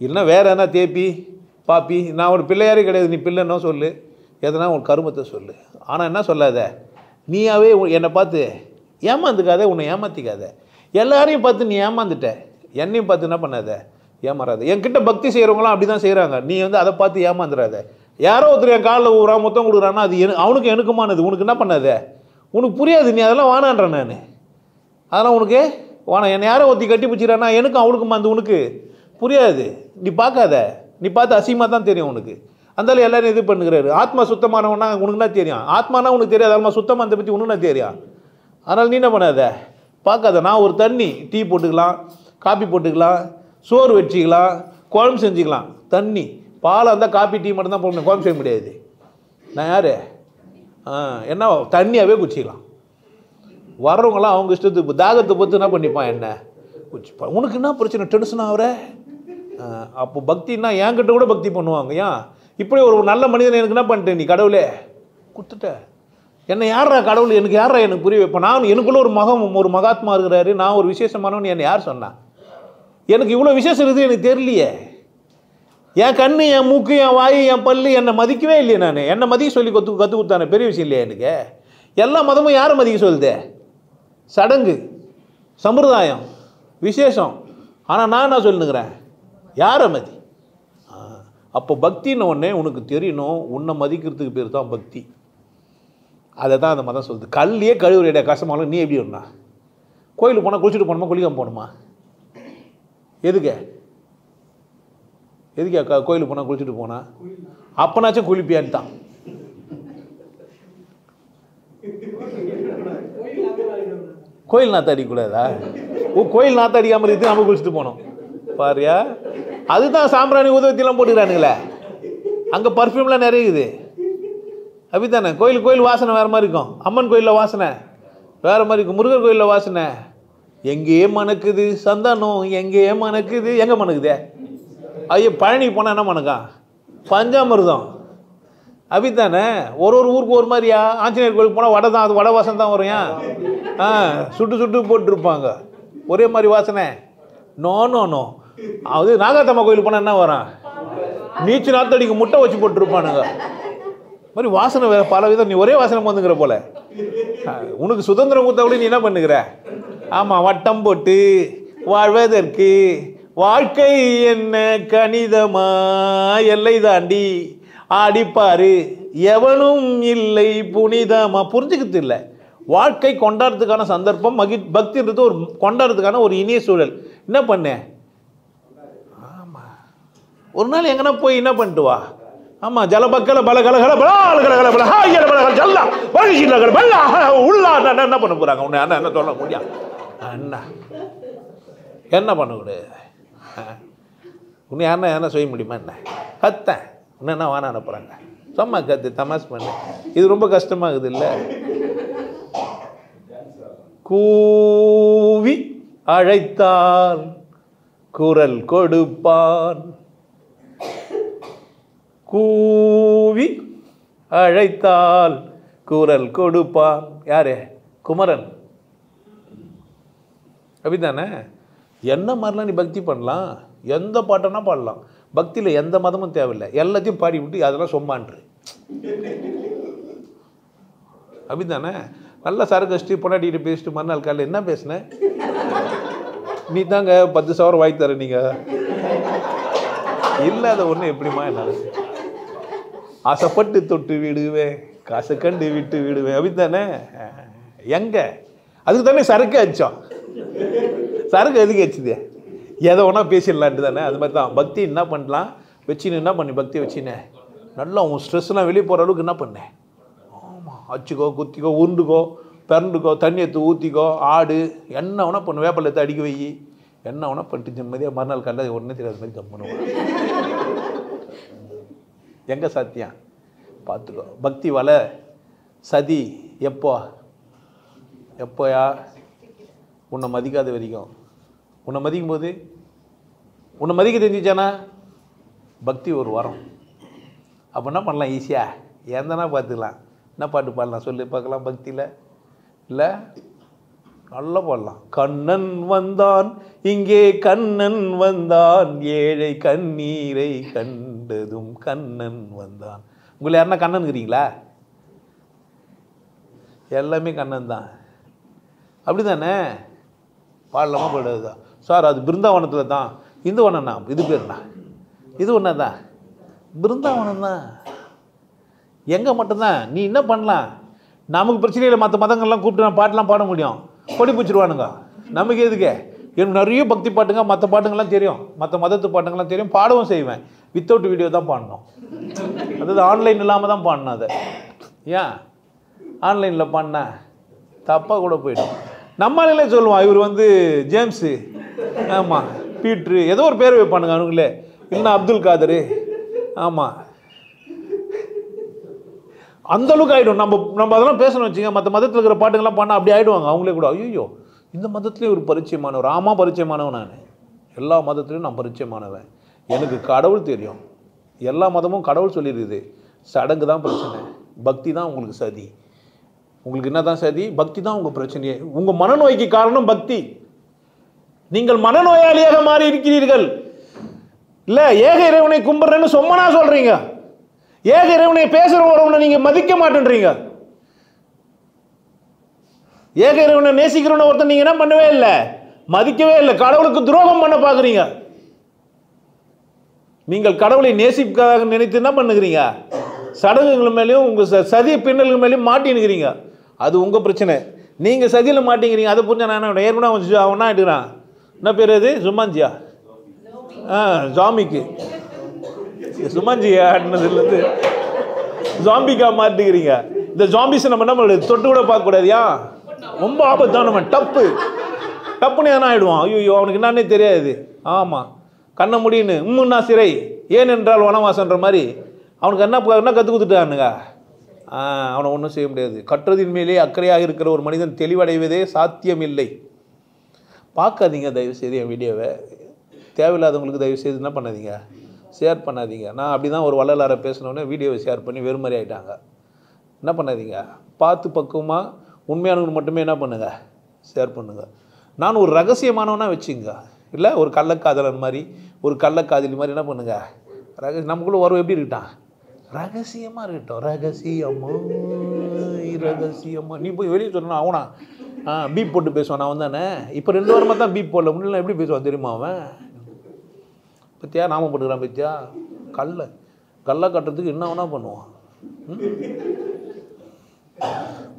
இல்லைன்னா வேறு எதனா தேப்பி பாப்பி, நான் ஒரு பிள்ளையாரே கிடையாது, நீ பிள்ளைன்னோ சொல்லு, எதனா உன் கருமத்தை சொல்லு. ஆனால் என்ன சொல்லாத, நீயாவே என்னை பார்த்து ஏமாந்துக்காத, உன்னை ஏமாற்றிக்காத. எல்லாரையும் பார்த்து நீ ஏமாந்துட்ட, என்னையும் பார்த்து என்ன பண்ணாத ஏமாறாத. என்கிட்ட பக்தி செய்கிறவங்களாம் அப்படி தான் செய்கிறாங்க. நீ வந்து அதை பார்த்து ஏமாந்துடாத. யாரோ ஒருத்தர் என் காலில் ஊரா மொத்தம் கொடுக்குறான்னா அது அவனுக்கு எனக்குமானது, உனக்கு என்ன பண்ணாத, உனக்கு புரியாது. நீ அதெல்லாம் வானான்றேன் நான், அதெல்லாம் உனக்கு வானா. என்னை யாரோ ஒருத்தி கட்டி பிடிச்சிக்கிறான்னா எனக்கும் அவனுக்குமா அந்த உனக்கு புரியாது. நீ பார்க்காத, நீ பார்த்து அசிங்கமாக தான் தெரியும் உனக்கு. அந்தாலும் எல்லோரும் இது பண்ணுகிறாரு. ஆத்மா சுத்தமானவனா உனக்குன்னா தெரியும், ஆத்மானா உனக்கு தெரியாது, ஆத்மா சுத்தமாக அதை பற்றி உனக்குன்னா தெரியும். அதனால் நீ என்ன பண்ணாத, பார்க்காத. நான் ஒரு தண்ணி டீ போட்டுக்கலாம், காப்பி போட்டுக்கலாம், சோறு வச்சுக்கலாம், குழம்பு செஞ்சுக்கலாம். தண்ணி பால் இருந்தால் காப்பி டீ மட்டும் தான் போடணும், குழம்பு செய்ய முடியாது. நான் யார் என்ன தண்ணியாகவே குடிச்சிக்கலாம். வர்றவங்களாம் அவங்க இஷ்டத்துக்கு தாகத்தை பொறுத்து என்ன பண்ணிப்பான், என்ன குடிச்சுப்பான். உனக்கு என்ன பிரச்சனை, டென்ஷன் ஆகிற. அப்போ பக்தின்னா என்கிட்ட கூட பக்தி பண்ணுவாங்க. ஏன் இப்படி ஒரு நல்ல மனிதன் எனக்கு என்ன பண்ணிட்டேன், நீ கடவுளே கொடுத்துட்ட. என்னை யாரா கடவுள், எனக்கு யாரா எனக்கு புரிய வைப்பேன். நான் எனக்குள்ள ஒரு மகாத்மா இருக்கிறாரு, நான் ஒரு விசேஷமானவன் என்னை யார் சொன்னா? எனக்கு இவ்வளோ விசேஷம் இருக்குது எனக்கு தெரியலையே. என் கண்ணு, என் மூக்கு, என் வாய், என் பல்லு என்னை மதிக்கவே இல்லையே. நான் என்னை மதிக்க சொல்லி கற்று கொடுத்தானே, பெரிய விஷயம் இல்லையா எனக்கு? எல்லா மதமும் யாரை மதிக்க சொல்லுதே? சடங்கு, சம்பிரதாயம், விசேஷம், ஆனால் நான் என்ன சொல்லுங்கிறேன், யாரை மதி? அப்போ பக்தின்னு ஒன்று உனக்கு தெரியணும், உன்னை மதிக்கிறதுக்கு பேர் தான் பக்தி. அதை தான் அந்த மதம் சொல்லுது. கல்லையே கழுவுறையிட கஷ்டமாலும் நீ எப்படி ஒன்றா? கோயிலுக்கு போனால் குளிச்சுட்டு போகணுமா, குளிக்காமல் போகணுமா? எதுக்கு கோயிலுக்கு போனால் குளிச்சுட்டு போனா? அப்பனாச்சும் குளிப்பியான்னு தான். கோயில் நாற்று அடிக்கூடாதா? கோயில் நாற்று அடிக்காமல் இருக்குது, நம்ம குளிச்சுட்டு போனோம் பாரியா. அதுதான் சாம்பிராணி ஊதுவத்திலாம் போட்டுக்கிறானுங்களே, அங்கே பர்ஃப்யூம்லாம் நிறைய இருக்குது. அப்படித்தானே? கோயில் வாசனை வேறு மாதிரி இருக்கும், அம்மன் கோயிலில் வாசனை வேறு மாதிரி இருக்கும், முருகர் கோயிலில் வாசனை எங்கேயே மணக்குது, சந்தானம் எங்கேயே மணக்குது. எங்கே மணக்குதே? ஐயோ, பழனிக்கு போனால் என்ன மணக்கா? பஞ்சாமிர்தம். அப்படித்தானே? ஒரு ஊருக்கு ஒரு மாதிரியா? ஆஞ்சநேயர் கோயிலுக்கு போனால் வடை தான், அது வடை வாசனை தான் வரும். சுட்டு போட்டுருப்பாங்க, ஒரே மாதிரி வாசனை. நோ அது நாகாத்தம்மா கோயிலுக்கு போனால் என்ன வரும்? நீச்சு நாத்தடிக்கு முட்டை வச்சு போட்டுருப்பானுங்க மாதிரி வாசனை வேறு பல விதம். நீ ஒரே வாசனை வந்துங்கிற போல. உனக்கு சுதந்திரம் கொடுத்தவளே நீ என்ன பண்ணுகிற? ஆமாம், வட்டம் போட்டு வாழ்வதற்கு வாழ்க்கை என்ன கணிதமா, எல்லை தாண்டி ஆடிப்பாரு எவனும் இல்லை புனிதமா. புரிஞ்சுக்கிறது இல்லை. வாழ்க்கை கொண்டாடுறதுக்கான சந்தர்ப்பம், பக்தின்றது ஒரு கொண்டாடுறதுக்கான ஒரு இனிய சூழல். என்ன பண்ண? ஆமாம், ஒரு நாள் எங்கன்னா போய் என்ன பண்ணிட்டு வா. ஆமாம், ஜலபக்கல பலகலகல பலாகலகல ஜல்லா பழகில பல்லா உள்ளா என்ன பண்ண போகிறாங்க? உன்னை அண்ணா என்ன சொல்ல முடியும்? அண்ணா என்ன பண்ணக்கூடாது? உன்னை யாருன்னா என்ன செய்ய முடியுமா? என்ன கத்தேன் உன்னை என்ன வான அனுப்புகிறாங்க? சும்மா கத்து தமாஸ் பண்ணு. இது ரொம்ப கஷ்டமாகுது இல்லை? கூவி அழைத்தால் குரல் கொடுப்பான், கூவி அழைத்தால் குரல் கொடுப்பான். யாரு? குமரன். அப்படித்தானே? என்ன மாதிரிலாம் நீ பக்தி பண்ணலாம், எந்த பாட்டனா பாடலாம். பக்தியில் எந்த மதமும் தேவையில்லை, எல்லாத்தையும் பாடி விட்டு அதெல்லாம் சொம்மான்று. அப்படித்தானே? நல்லா சரக்கு வச்சுட்டு பொண்டாட்டிகிட்டு பேசிட்டு மறுநாள் காலையில் என்ன பேசினேன்? நீ தாங்க 10,000 வாங்கி தர, நீங்கள் இல்லாத ஒன்று எப்படிமா என்னால்? ஆசைப்பட்டு தொட்டு விடுவேன், காசை கண்டு விட்டு விடுவேன். அப்படித்தானே? எங்க அதுக்கு தானே சரக்கு அடித்தோம். சரக்கு எதுக்கு வச்சுது? எதை ஒன்றா பேசிடலான்ட்டு தானே. அது மாதிரி தான் பக்தி. என்ன பண்ணலாம் வச்சுன்னு என்ன பண்ணி பக்தி வச்சுன்னு நல்லா உன் ஸ்ட்ரெஸ்லாம் வெளியே போகிற அளவுக்கு என்ன பண்ணேன்? ஆமாம், அச்சுக்கோ, குத்திக்கோ, உருண்டுக்கோ, பிறண்டுக்கோ, தண்ணி எடுத்து ஊற்றிக்கோ, ஆடு என்ன வேணா பண்ணு, வேப்பலை எடுத்து அடிக்க வை, என்ன வேணா பண்ணிட்டு நிம்மதியாக மறுநாள் காலையில் உடனே தெரியாத மாதிரி தம் பண்ணுவோம். எங்கே சத்தியம் பார்த்துக்கோ. பக்தி வலை சதி எப்போயா? உன்னை மதிக்காத வரைக்கும். உன்னை மதிக்கும் போது உன்னை மதிக்க தெரிஞ்சிச்சானா பக்தி ஒரு வரம். அப்போ என்ன பண்ணலாம்? ஈஸியாக எந்தனா பார்த்துக்கலாம். என்ன பாட்டு பாடலாம் சொல்லி பார்க்கலாம் பக்தியில்? இல்லை, நல்லா பாடலாம். கண்ணன் வந்தான் இங்கே, கண்ணன் வந்தான், ஏழை கண்ணீரை கண்டதும் கண்ணன் வந்தான். உங்களை யாருன்னா கண்ணனுங்கிறீங்களா? எல்லாமே கண்ணன் தான். அப்படி தானே? பாடலாமா பாடாதா? சார் அது பிருந்தாவனத்தில் தான். இந்த ஒன்றா இது பேர்ண்ணா, இது ஒன்றா தான், பிருந்தாவனம் தான். எங்கே மட்டும்தான் நீ என்ன பண்ணலாம்? நமக்கு பிரச்சனை இல்லை. மற்ற மதங்கள்லாம் கூப்பிட்டு நான் பாட்டெலாம் பாட முடியும், கொடி பிடிச்சிருவானுங்க. நமக்கு எதுக்கு? எனக்கு நிறைய பக்தி பாட்டுங்க, மற்ற பாட்டுங்கள்லாம் தெரியும், மற்ற மதத்து பாட்டுங்கள்லாம் தெரியும், பாடவும் செய்வேன். வித்தவுட் வீடியோ தான் பாடணும். அதாவது ஆன்லைன் இல்லாமல் தான் பாடணும். அதை ஏன் ஆன்லைனில் பாடினா தப்பாக கூட போயிடும். நம்மளாலே சொல்லுவான், இவர் ஜேம்ஸு, ஆமாம் பீட்ரு, ஏதோ ஒரு பேர் வைப்பானுங்க அவனுங்களே, இல்லைன்னா அப்துல் காதரு. ஆமாம், அந்தளவுக்கு ஆகிடும். நம்ம அதெல்லாம் பேசணும் வச்சுங்க. மற்ற மதத்தில் இருக்கிற பாட்டுங்கள்லாம் பாடினா அப்படி ஆகிடுவாங்க அவங்களே கூட. ஐயோ, இந்த மதத்துலேயும் ஒரு பரிச்சயமானவர். ஆமாம், பரிச்சயமானவன். நான் எல்லா மதத்துலேயும் நான் பரிச்சயமானவன். எனக்கு கடவுள் தெரியும். எல்லா மதமும் கடவுள் சொல்லிடுது. சடங்கு தான் பிரச்சனை, பக்தி தான் உங்களுக்கு சதி. உங்களுக்கு என்ன தான் சதி? பக்தி தான் உங்கள் பிரச்சனையே. உங்கள் மனநோய்க்கு காரணம் பக்தி. நீங்கள் மனநோயாளியாக மாறி இருக்கிறீர்கள். இல்லை, ஏக இறைவனை கும்பிட்றேன்னு சொம்மனா சொல்கிறீங்க. ஏக இறைவனை பேசுகிறவனை நீங்கள் மதிக்க மாட்டேன்றீங்க. ஏக இறைவனை நேசிக்கிறவனை ஒருத்தன் நீங்கள் என்ன பண்ணவே இல்லை, மதிக்கவே இல்லை. கடவுளுக்கு துரோகம் பண்ண பார்க்குறீங்க. நீங்கள் கடவுளை நேசிப்பதாக நினைத்து என்ன பண்ணுகிறீங்க? சடங்குகள் மேலேயும் உங்கள் சதிய பின்னல்கள் மேலேயும் மாட்டினுக்கிறீங்க. அது உங்கள் பிரச்சனை. நீங்கள் சதியில் மாட்டிங்கிறீங்க. அதை புரிஞ்சா நான் என்ன ஏற்கனவே அவனா எடுக்கிறான். என்ன பேர் அது? சுமாஞ்சியா? ஜாமிக்கு சுமாஞ்சியான்னதுலேருந்து ஜாம்பிக்கா மாட்டிக்கிறீங்க. இந்த ஜாம்பிஸ் நம்ம என்ன பண்ணுறது? தொட்டு கூட பார்க்கக்கூடாதியா? ரொம்ப ஆபத்தானவன். டப்புன்னு என்ன ஆகிடுவான். ஐயோ அவனுக்கு என்னன்னே தெரியாது. ஆமாம், கண்ணை முடின்னு உம்முன்னா சிறை ஏன் என்றால் வனவாசன்ற மாதிரி அவனுக்கு என்ன கற்றுக் கொடுத்துட்டானுங்க. அவனை ஒன்றும் செய்ய முடியாது. கற்றதின் மேலே அக்கறையாக இருக்கிற ஒரு மனிதன் தெளிவடைவதே சாத்தியமில்லை. பார்க்காதீங்க தயவுசெய்து என் வீடியோவை. தேவையில்லாதவங்களுக்கு தயவுசெய்து என்ன பண்ணாதீங்க, ஷேர் பண்ணாதீங்க. நான் அப்படி தான் ஒரு வள்ளலாரை பேசினோடனே வீடியோவை ஷேர் பண்ணி வெறுமறை ஆகிட்டாங்க. என்ன பண்ணாதீங்க, பார்த்து பக்குவமாக உண்மையானவங்க மட்டுமே என்ன பண்ணுங்கள், ஷேர் பண்ணுங்கள். நான் ஒரு ரகசியமானவனா வச்சுங்க, இல்லை ஒரு கள்ளக்காதலன் மாதிரி ஒரு கள்ளக்காதலி மாதிரி என்ன பண்ணுங்கள், நமக்குள்ளே வரும் எப்படி இருக்கிட்டான், ரகசியமாக இருக்கட்டும். ரகசியமா நீ போய் வெளியே சொன்னா அவனா பீப் போட்டு பேசுவான். நான் வந்தானே இப்போ 2 வாரமாக தான் பீப் போடல. முன்னாடி எப்படி பேசுவான் தெரியுமா அவன்? பத்தியா நாம போட்டுக்கிறான். பத்தியா கல்லை கட்டுறதுக்கு என்ன வேணா பண்ணுவான்.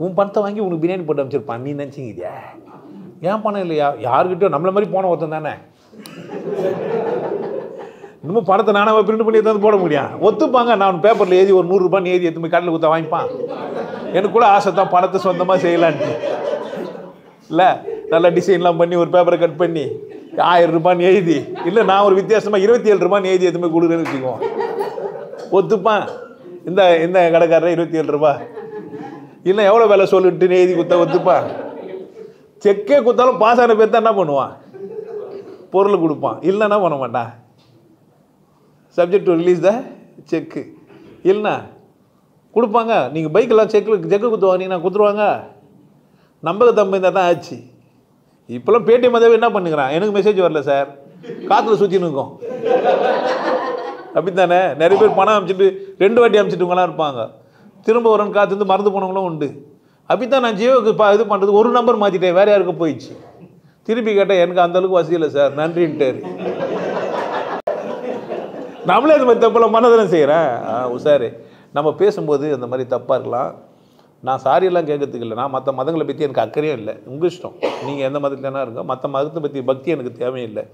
உன் பணத்தை வாங்கி உனக்கு பிரியாணி போட்டு அமைச்சிருப்பான். நீ நினச்சிங்கிறியா? ஏன் பணம் இல்லையா? யாருக்கிட்டயோ நம்மள மாதிரி போன ஒருத்தன் தானே. இன்னமும் பணத்தை நானாக பிரிண்ட் பண்ணி எடுத்து போட முடியும். ஒத்துப்பாங்க. நான் பேப்பரில் எழுதி ஒரு 100 ரூபான்னு எழுதி எடுத்து போய் கடையில் கொடுத்தா வாங்கிப்பான். எனக்கு கூட ஆசை தான் பணத்தை சொந்தமாக செய்யலான்ட்டு. இல்லை நல்லா டிசைன்லாம் பண்ணி ஒரு பேப்பரை கட் பண்ணி 1000 ரூபான்னு எழுதி, இல்லை நான் ஒரு வித்தியாசமாக 27 ரூபான்னு எழுதி எடுத்து போய் கொடுக்குறேன்னு வச்சுக்குவோம். ஒத்துப்பான். இந்த கடைக்காரர் 27 ரூபா இல்லை எவ்வளோ வேலை சொல்லிட்டு எழுதி கொடுத்தா ஒத்துப்பான். செக்கே கொடுத்தாலும் பாஸ் ஆன பேர் தான் என்ன பண்ணுவான், பொருள் கொடுப்பான். இல்லைன்னா பண்ண மாட்டான். சப்ஜெக்ட் டு ரிலீஸ் த செக்கு. இல்லைண்ணா கொடுப்பாங்க. நீங்கள் பைக்கெல்லாம் செக்கு கொடுத்து வாங்கினீங்கன்னா கொடுத்துருவாங்க. நம்பகத்தம்பு இருந்தால் தான் ஆச்சு. இப்போல்லாம் பேடிஎம் மதவே என்ன பண்ணுங்கிறான், எனக்கு மெசேஜ் வரல சார், காற்றுல சுற்றின்னு இருக்கும். அப்படி தானே நிறைய பேர் பணம் அனுப்பிச்சிட்டு 2 வாட்டி அனுப்பிச்சிட்டுவங்களாம் இருப்பாங்க. திரும்ப ஒரு காற்று மறந்து போனவங்களும் உண்டு. அப்படித்தான் நான் ஜியோவுக்கு இது பண்ணுறது, ஒரு நம்பர் மாற்றிட்டேன், வேறு யாருக்கும் போயிடுச்சு. திருப்பி கேட்டால் எனக்கு அந்தளவுக்கு வசதி இல்லை சார், நன்றின்ட்டார். நம்மளே அந்த மாதிரி தப்பெல்லாம் மனதானே செய்கிறேன். உஷாரு. நம்ம பேசும்போது அந்த மாதிரி தப்பாக இருக்கலாம். நான் சாரியெல்லாம் கேட்கறதுக்கு இல்லை. நான் மற்ற மதங்களை பற்றி எனக்கு அக்கறையும் இல்லை. உங்கள் இஷ்டம், நீங்கள் எந்த மதத்துலனா இருக்க. மற்ற மதத்தை பற்றி பக்தி எனக்கு தேவையில்லை.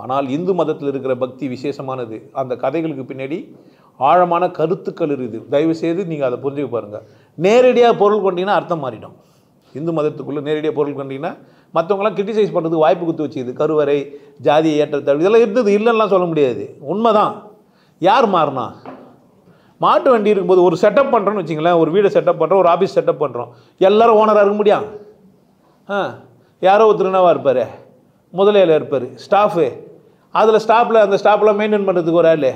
ஆனால் இந்து மதத்தில் இருக்கிற பக்தி விசேஷமானது. அந்த கதைகளுக்கு பின்னாடி ஆழமான கருத்துக்கள் இருக்குது. தயவுசெய்து நீங்கள் அதை புரிஞ்சுக்க பாருங்கள். நேரடியாக பொருள் கொண்டீங்கன்னா அர்த்தம் மாறிடும். இந்து மதத்துக்குள்ளே நேரடியாக பொருள் கொண்டீங்கன்னா மற்றவங்களாம் கிரிட்டிசைஸ் பண்ணுறதுக்கு வாய்ப்பு கொடுத்து வச்சுது. கருவறை, ஜாதியை ஏற்றத்தாழ்வு இதெல்லாம் இருந்தது, இல்லைன்னா சொல்ல முடியாது. உண்மைதான். யார் மாறினா? மாட்டு வண்டி இருக்கும்போது ஒரு செட்டப் பண்ணுறோன்னு வச்சிங்களேன், ஒரு வீடை செட்டப் பண்ணுறோம், ஒரு ஆஃபீஸ் செட்டப் பண்ணுறோம், எல்லோரும் ஓனராக இருக்க முடியும்? யாரோ ஒருத்தருனாவாக இருப்பார், முதலையில் இருப்பார், ஸ்டாஃபு. அதில் அந்த ஸ்டாஃப்லாம் மெயின்டைன் பண்ணுறதுக்கு ஒரு ஆள்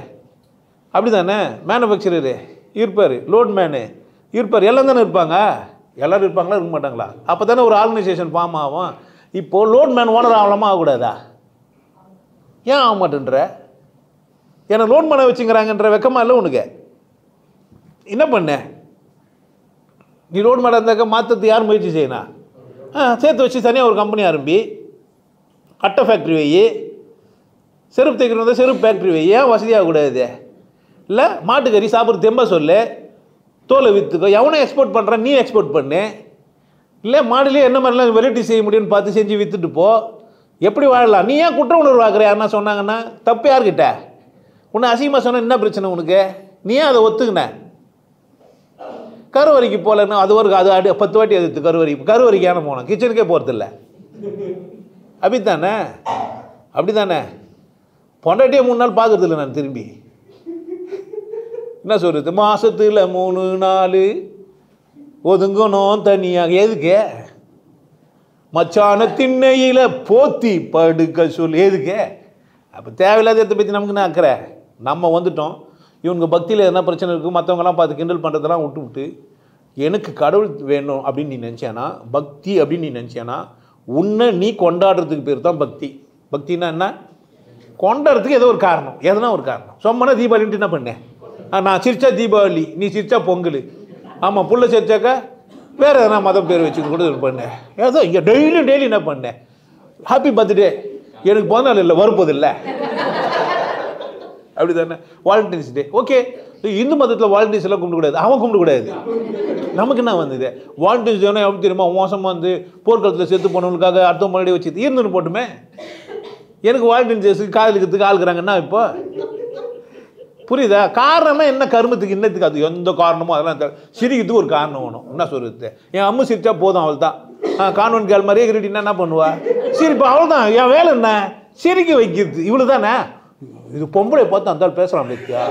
அப்படி தானே. மேனுஃபேக்சரரு இருப்பார், லோட் மேனு இருப்பார், எல்லாம் தானே இருப்பாங்க. எல்லோரும் இருப்பாங்களா, இருக்க மாட்டாங்களா? அப்போ தானே ஒரு ஆர்கனைசேஷன் ஃபார்ம் ஆகும். இப்போது லோட் மேன் ஓனர் ஆகலாமா, ஆகக்கூடாதா? ஏன் ஆக மாட்டேன்ற? ஏன்னா லோன் பண்ண வச்சுங்கிறாங்கன்ற வெக்கமா இல்லை உனக்கு? என்ன பண்ண நீ? லோன் பண்ண இருந்தாக்க மாற்றத்துக்கு யார் முயற்சி செய்யணும்? சேர்த்து வச்சு தனியாக ஒரு கம்பெனி ஆரம்பி, அட்டை ஃபேக்ட்ரி வை, செருப்பு தைக்கிற வந்தால் செருப்பு ஃபேக்ட்ரி வை. ஏன் வசதியாகக்கூடாது? இல்லை மாட்டுக்கறி சாப்பிட்றது தெம்ப சொல்லு, தோலை விற்றுக்கோ. எவனோ எக்ஸ்போர்ட் பண்ணுறான், நீ எக்ஸ்போர்ட் பண்ணு. இல்லை மாடுலேயே என்ன மாதிரிலாம் வெரைட்டி செய்ய முடியும்னு பார்த்து செஞ்சு விற்றுட்டு போ. எப்படி வாழலாம்? நீ ஏன் குற்ற உணர்வு ஆகிற? யாருன்னா சொன்னாங்கன்னா தப்பு யார்கிட்ட? உன்னை அசிங்கமாக சொன்ன என்ன பிரச்சனை உனக்கு? நீ ஏன் அதை ஒத்துக்கின? கருவறைக்கு போகலன்னா அது 10 வாட்டி எதிர்த்து கருவறைக்கு ஏன போனோம், கிச்சனுக்கே போகிறதில்ல. அப்படி தானே பொண்டாட்டியே 3 நாள் பார்க்கறதில்ல. நான் திரும்பி என்ன சொல்கிறது, மாதத்தில் 3 நாள் ஒதுங்கணும் தனியாக. எதுக்கு? மச்சான திண்ணையில் போத்தி படுக்க சொல்லு. எதுக்கு? அப்போ தேவையில்லாத இடத்தை பற்றி நமக்கு என்ன அக்கறை? நம்ம வந்துட்டோம். இவங்க பக்தியில் எதனா பிரச்சனை இருக்குது, மற்றவங்களாம் பார்த்து கிண்டல் பண்ணுறதெல்லாம் விட்டு எனக்கு கடவுள் வேணும் அப்படின்னு நீ நினச்சேன்னா, பக்தி அப்படின்னு நீ நினச்சேன்னா, உன்னை நீ கொண்டாடுறதுக்கு பேர் தான் பக்தி. பக்தின்னா என்ன? கொண்டாடுறதுக்கு ஏதோ ஒரு காரணம், எதனா ஒரு காரணம். சொம்மனா தீபாவளின்ட்டு என்ன பண்ணேன்? நான் சிரிச்சா தீபாவளி, நீ சிரிச்சா பொங்கல். ஆமாம், புள்ள சிரிச்சாக்கா வேறு எதனா மதம் பேர் வச்சு கூட பண்ணேன். ஏதோ இங்கே டெய்லி என்ன பண்ணேன்? ஹாப்பி பர்த்டே, எனக்கு பிறந்த நாள் இல்லை, வரப்போது இல்லை. அப்படி தானே? வாலண்டைன்ஸ் டே, ஓகே. இந்து மதத்தில் வாலண்டைன்ஸ் எல்லாம் கும்பிடக்கூடாது, அவன் கும்பிடக்கூடாது. நமக்கு என்ன வந்தது? வாலண்டைன்ஸ் டேனா எப்படி தெரியுமா? மோசமாக வந்து போர்க்களத்தில் செத்து போனவங்களுக்காக அடுத்த முன்னாடி வச்சு இருந்துன்னு போட்டுமே. எனக்கு வாலண்டைன்ஸ் டேஸுக்கு காதலிக்கிறதுக்கு ஆளுக்குறாங்கன்னா இப்போ புரியுதா? காரணம்னா என்ன? கருமத்துக்கு இன்னத்துக்கு அது எந்த காரணமோ அதெல்லாம் சிரிக்கிறதுக்கு ஒரு காரணம் வேணும். என்ன சொல்கிறது? என் அம்மா சிரிச்சா போதும், அவள் தான். கான்வென்ட் கேள் மாதிரியே கிரிட்டினா என்ன பண்ணுவா? சிரிப்பா, அவள் தான். என் வேலை என்ன? சிரிக்க வைக்கிறது. இவ்வளோ தானே. இது பொம்பளை பார்த்து அந்த பேசலாம் பத்தியா?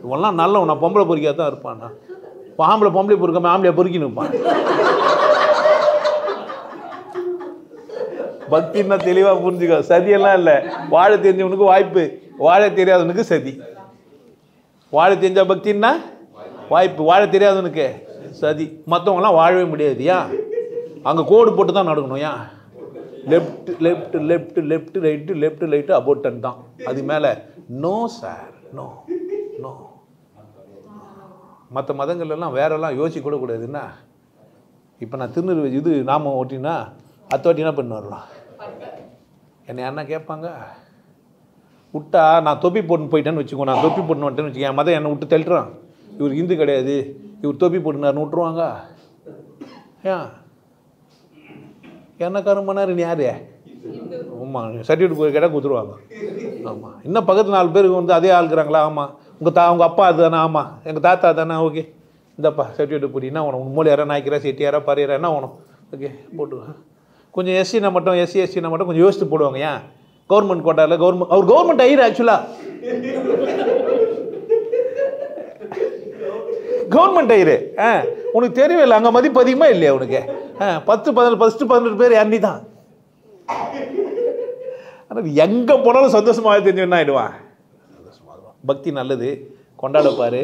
இவெல்லாம் நல்லவன், நான் பொம்பளை பொறுக்கியாக தான் இருப்பான். ஆம்பளை பொம்பளை பொறுக்காம ஆம்பளையை பொறுக்கி நிற்பான். பக்தின்னா தெளிவாக புரிஞ்சுக்கோ. சதியெல்லாம் இல்லை. வாழ தெரிஞ்சவனுக்கு வாய்ப்பு, வாழ தெரியாதவனுக்கு சதி. வாழ தெரிஞ்ச பக்தின்னா வாய்ப்பு, வாழ தெரியாதவனுக்கு சதி. மற்றவங்களாம் வாழவே முடியாது. ஏன்? அங்கே கோடு போட்டு தான் நடக்கணும். ஏன்? Left left left left right left right about 10 தான். அது மேலே நோ சார், நோ நோ. மற்ற மதங்கள்லாம் வேறெல்லாம் யோசிக்க கூட கூடாதுன்னா, இப்போ நான் திருநெல்வேலி இது நாம ஓட்டினா அத்தோட்டி என்ன பண்ணு வரலாம்? என்னை யாருன்னா கேட்பாங்க? விட்டா நான் தொப்பி போட்டுன்னு போயிட்டேன்னு வச்சுக்கோ, நான் தொப்பி போட்டுன்னு வந்துட்டேன்னு வச்சுக்கேன், என் மதம் என்னை விட்டு தள்ளுறான், இவர் இந்து கிடையாது, இவர் தொப்பி போட்டுனாருன்னு விட்டுருவாங்க. ஏன்? என்ன கரும்பனாரு நீ யாரு? ஆமாம், சர்டிஃபிகேட் கேட்டால் கொடுத்துருவாங்க. ஆமாம். இன்னும் பக்கத்து 4 பேருக்கு வந்து அதே ஆளுக்குறாங்களா? ஆமாம். உங்கள் அப்பா அது தானே? ஆமாம். எங்கள் தாத்தா தானே? ஓகே, இந்தப்பா சர்டிஃபிகேட் போட்டு என்ன வேணும்? மூளை யாரா நாய்க்கிறா செட்டியாரா பாரியாரா என்ன வேணும்? ஓகே போட்டு. கொஞ்சம் எஸ்சினா மட்டும், எஸ்சினா மட்டும் கொஞ்சம் யோசித்து போடுவாங்க. ஏன்? கவர்மெண்ட் கோட்டாவில் அவர் கவர்மெண்ட் ஐயர் ஆக்சுவலாக கவர்மெண்ட் ஐயரு. உனக்கு தெரியவில்லை, அங்கே மதிப்பு அதிகமாக இல்லையா உனக்கு? 10-15 பேர் அண்ணி தான். ஆனால் எங்கே போனாலும் சந்தோஷமாக தெரிஞ்சவன் ஆகிடுவான். பக்தி நல்லது, கொண்டாடப்பார்.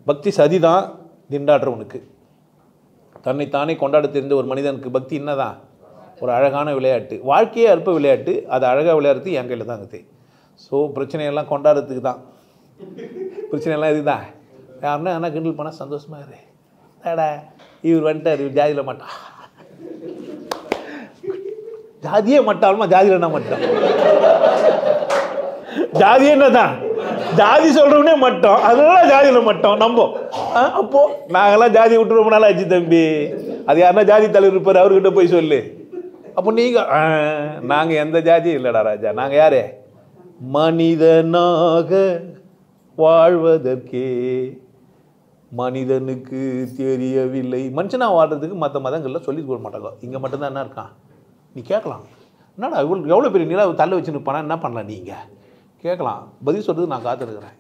பக்தி சதி தான் திண்டாடுறவனுக்கு. தன்னைத்தானே கொண்டாட தெரிஞ்ச ஒரு மனிதனுக்கு பக்தி என்னதான்? ஒரு அழகான விளையாட்டு. வாழ்க்கையே அற்ப விளையாட்டு, அது அழகாக விளையாடுறது என் கையில் தான் இருக்குது. ஸோ பிரச்சனையெல்லாம் கொண்டாடுறதுக்கு தான். பிரச்சனையெல்லாம் இதுதான். யாருன்னா என்ன கிண்டல் பண்ணால் சந்தோஷமாக இரு. ஏடா இவர் வந்துட்டார், இவர் ஜாதியில் மாட்டான். ஜாதியே மட்டாலுமா? ஜாதியில் என்ன மட்டம்? ஜாதியே என்னதான்? ஜாதி சொல்கிறவனே மட்டம், அதனால ஜாதியில் மட்டம் நம்ப. அப்போது நாங்கள்லாம் ஜாதி விட்டு ரொம்ப நாள் ஆச்சு தம்பி. அது யாருன்னா ஜாதி தலைவர் இருப்பார், அவர்கிட்ட போய் சொல்லு. அப்போ நீங்கள் நாங்கள் எந்த ஜாதியும் இல்லைடா ராஜா. நாங்கள் யார்? மனிதனாக வாழ்வதற்கே மனிதனுக்கு தெரியவில்லை. மனுஷனாக வாழ்றதுக்கு மற்ற மதங்களில் சொல்லி கொடுக்க மாட்டாங்க. இங்கே மட்டும்தான் என்ன இருக்கான்? நீ கேட்கலாம், என்னடா எவ்வளோ பெரிய நிலா தள்ள வச்சு நிற்பானா, என்ன பண்ணலாம்? நீங்கள் கேட்கலாம், பதில் சொல்கிறது நான் காத்திருக்கிறேன்.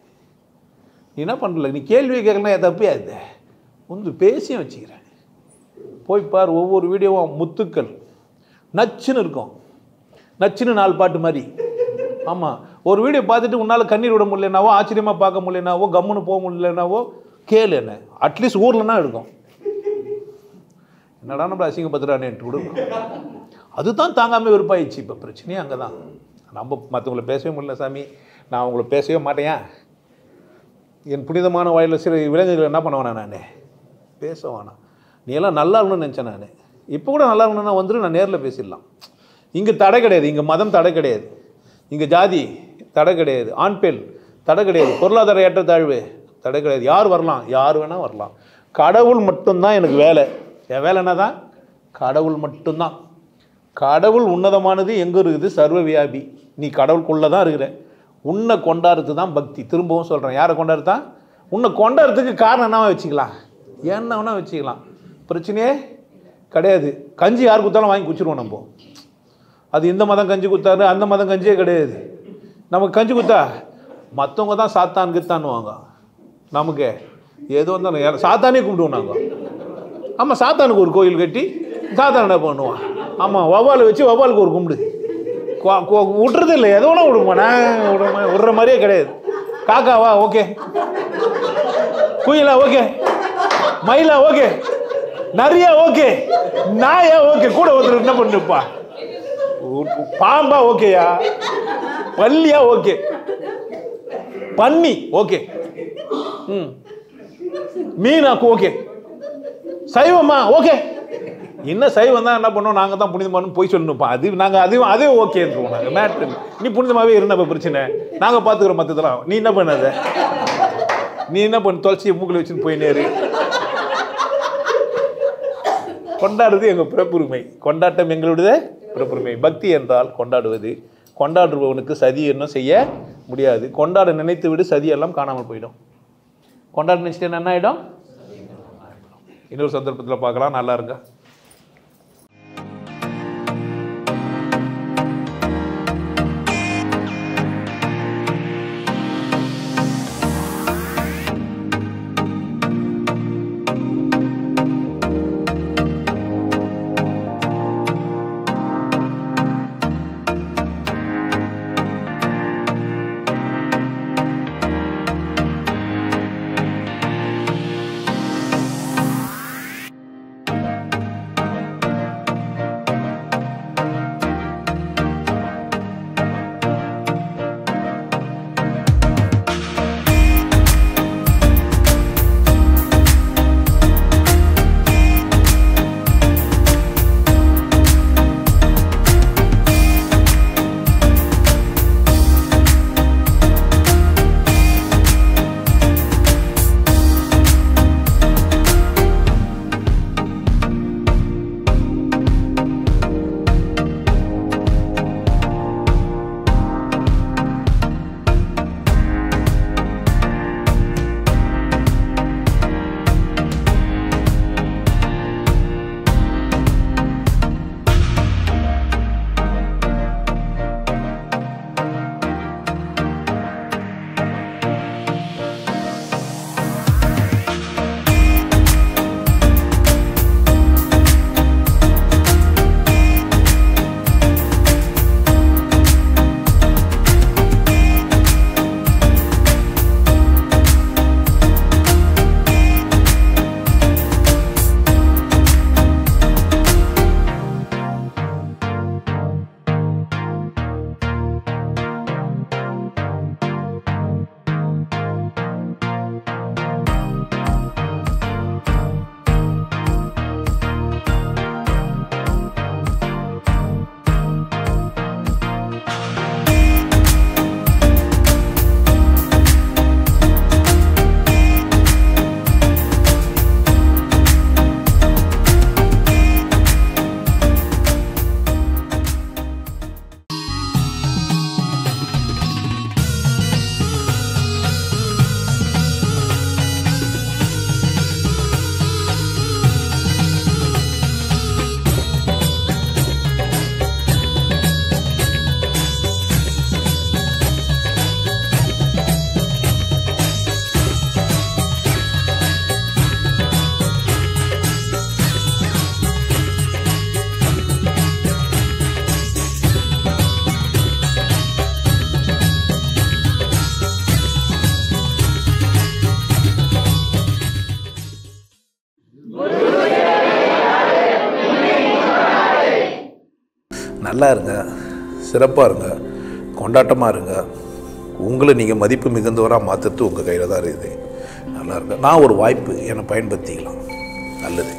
நீ என்ன பண்ணல? நீ கேள்வியை கேட்கலாம், என் தப்பே அது வந்து பேசியும் வச்சுக்கிறேன். போய் பார், ஒவ்வொரு வீடியோவும் முத்துக்கள் நச்சுன்னு இருக்கும். நச்சுன்னு 4 பாட்டு மாதிரி. ஆமாம், ஒரு வீடியோ பார்த்துட்டு உன்னால் கண்ணீர் விட முடியலனாவோ, ஆச்சரியமாக பார்க்க முடியலனாவோ, கம்முன்னு போக முடியலனாவோ கேளு. என்ன அட்லீஸ்ட் ஊர்லன்னா இருக்கும். என்னடா நம்மளை அசிங்கப்படுத்துறானேன்ட்டு கொடுக்கும். அதுதான் தாங்காமல் வெறுப்பாயிடுச்சு. இப்போ பிரச்சனையே அங்கே தான். நம்ம மற்றவங்களை பேசவே முடியல சாமி, நான் அவங்கள பேசவே மாட்டேன். என் புனிதமான வாயில் சில விலங்குகள் என்ன பண்ணுவேனா? நான் பேச வேணாம். நீ எல்லாம் நல்லா இருக்கணும்னு நினச்சேன். நான் இப்போ கூட நல்லா இருக்கணும்னா வந்துட்டு நான் நேரில் பேசிடலாம். இங்கே தடை கிடையாது, இங்கே மதம் தடை கிடையாது, இங்கே ஜாதி தடை கிடையாது, ஆண் பெண் தடை கிடையாது, பொருளாதார ஏற்றத்தாழ்வு தடை கிடையாது. யார் வரலாம், யார் வேணால் வரலாம். கடவுள் மட்டும்தான் எனக்கு வேலை. என் வேலை என்ன தான்? கடவுள் மட்டும்தான். கடவுள் உன்னதமானது எங்கே இருக்குது? சர்வ வியாபி. நீ கடவுளுக்குள்ளே தான் இருக்கிற. உன்னை கொண்டாடுறது தான் பக்தி. திரும்பவும் சொல்கிறேன், யாரை கொண்டாடுறதான்? உன்னை கொண்டாடுறதுக்கு காரணம் என்னவா வச்சுக்கலாம், என்ன வேணால் வச்சுக்கலாம், பிரச்சனையே கிடையாது. கஞ்சி யார் கொடுத்தாலும் வாங்கி குடிச்சிருவோம் நம்ம. அது இந்த மதம் கஞ்சி கொடுத்தாரு, அந்த மதம் கஞ்சியே கிடையாது. நமக்கு கஞ்சி கொடுத்தா மற்றவங்க தான் சாத்தான் கித்தான்னுவாங்க. நமக்கு ஏதோ இருந்தாலும் சாத்தானே கும்பிடுவோம் நாங்கள். ஆமாம், சாத்தானுக்கு ஒரு கோயில் கட்டி சாத்தான் என்ன பண்ணுவான்? ஆமாம், வவ்வாலை வச்சு வவ்வாலுக்கு ஒரு கும்பிடு. விட்டுறது இல்லை, எதோ ஒன்றா விடுமா? நான் விடுற மாதிரியே கிடையாது. காக்காவா ஓகே, குயிலா ஓகே, மயிலா ஓகே, நிறையா ஓகே, நாயா ஓகே, கூட ஒருத்தர் என்ன பண்ணுப்பா, பாம்பா ஓகேயா, பல்லியா ஓகே, பன்னி ஓகே, மீனாக்கு ஓகே, சைவமா ஓகே, இன்னும் சைவம் தான் என்ன பண்ணோம், நாங்கள் தான் புனிதமானு போய் சொல்லணும்ப்பா. அது நாங்கள் அதே ஓகேன்றோம். நாங்கள் மேட்ரு நீ புனிதமாகவே இருந்தப்ப பிரச்சனை, நாங்கள் பார்த்துக்குறோம் மற்றதெல்லாம். நீ என்ன பண்ணாத, நீ என்ன பண்ண துளசியை மூக்கில் வச்சுன்னு போய் நேரு. கொண்டாடுறது எங்கள் பிறப்புரிமை, கொண்டாட்டம் எங்களுடைய பிறப்புரிமை. பக்தி என்றால் கொண்டாடுவது. கொண்டாடுபவனுக்கு சதி என்ன செய்ய முடியாது. கொண்டாட நினைத்து விடு, சதியெல்லாம் காணாமல் போயிடும். கொண்டாட நினைச்சிட்டு என்ன ஆகிடும்? இன்னொரு சந்தர்ப்பத்தில் பார்க்கலாம். நல்லா இருங்க. நல்லா இருங்க, சிறப்பாக இருங்க, கொண்டாட்டமாக இருங்க. உங்களை நீங்கள் மதிப்பு மிகுந்தவராக மாற்றுறது உங்கள் கையில் தான் இருக்குது. நல்லா இருங்க. நான் ஒரு வாய்ப்பு என்னை பயன்படுத்திக்கலாம். நல்லது.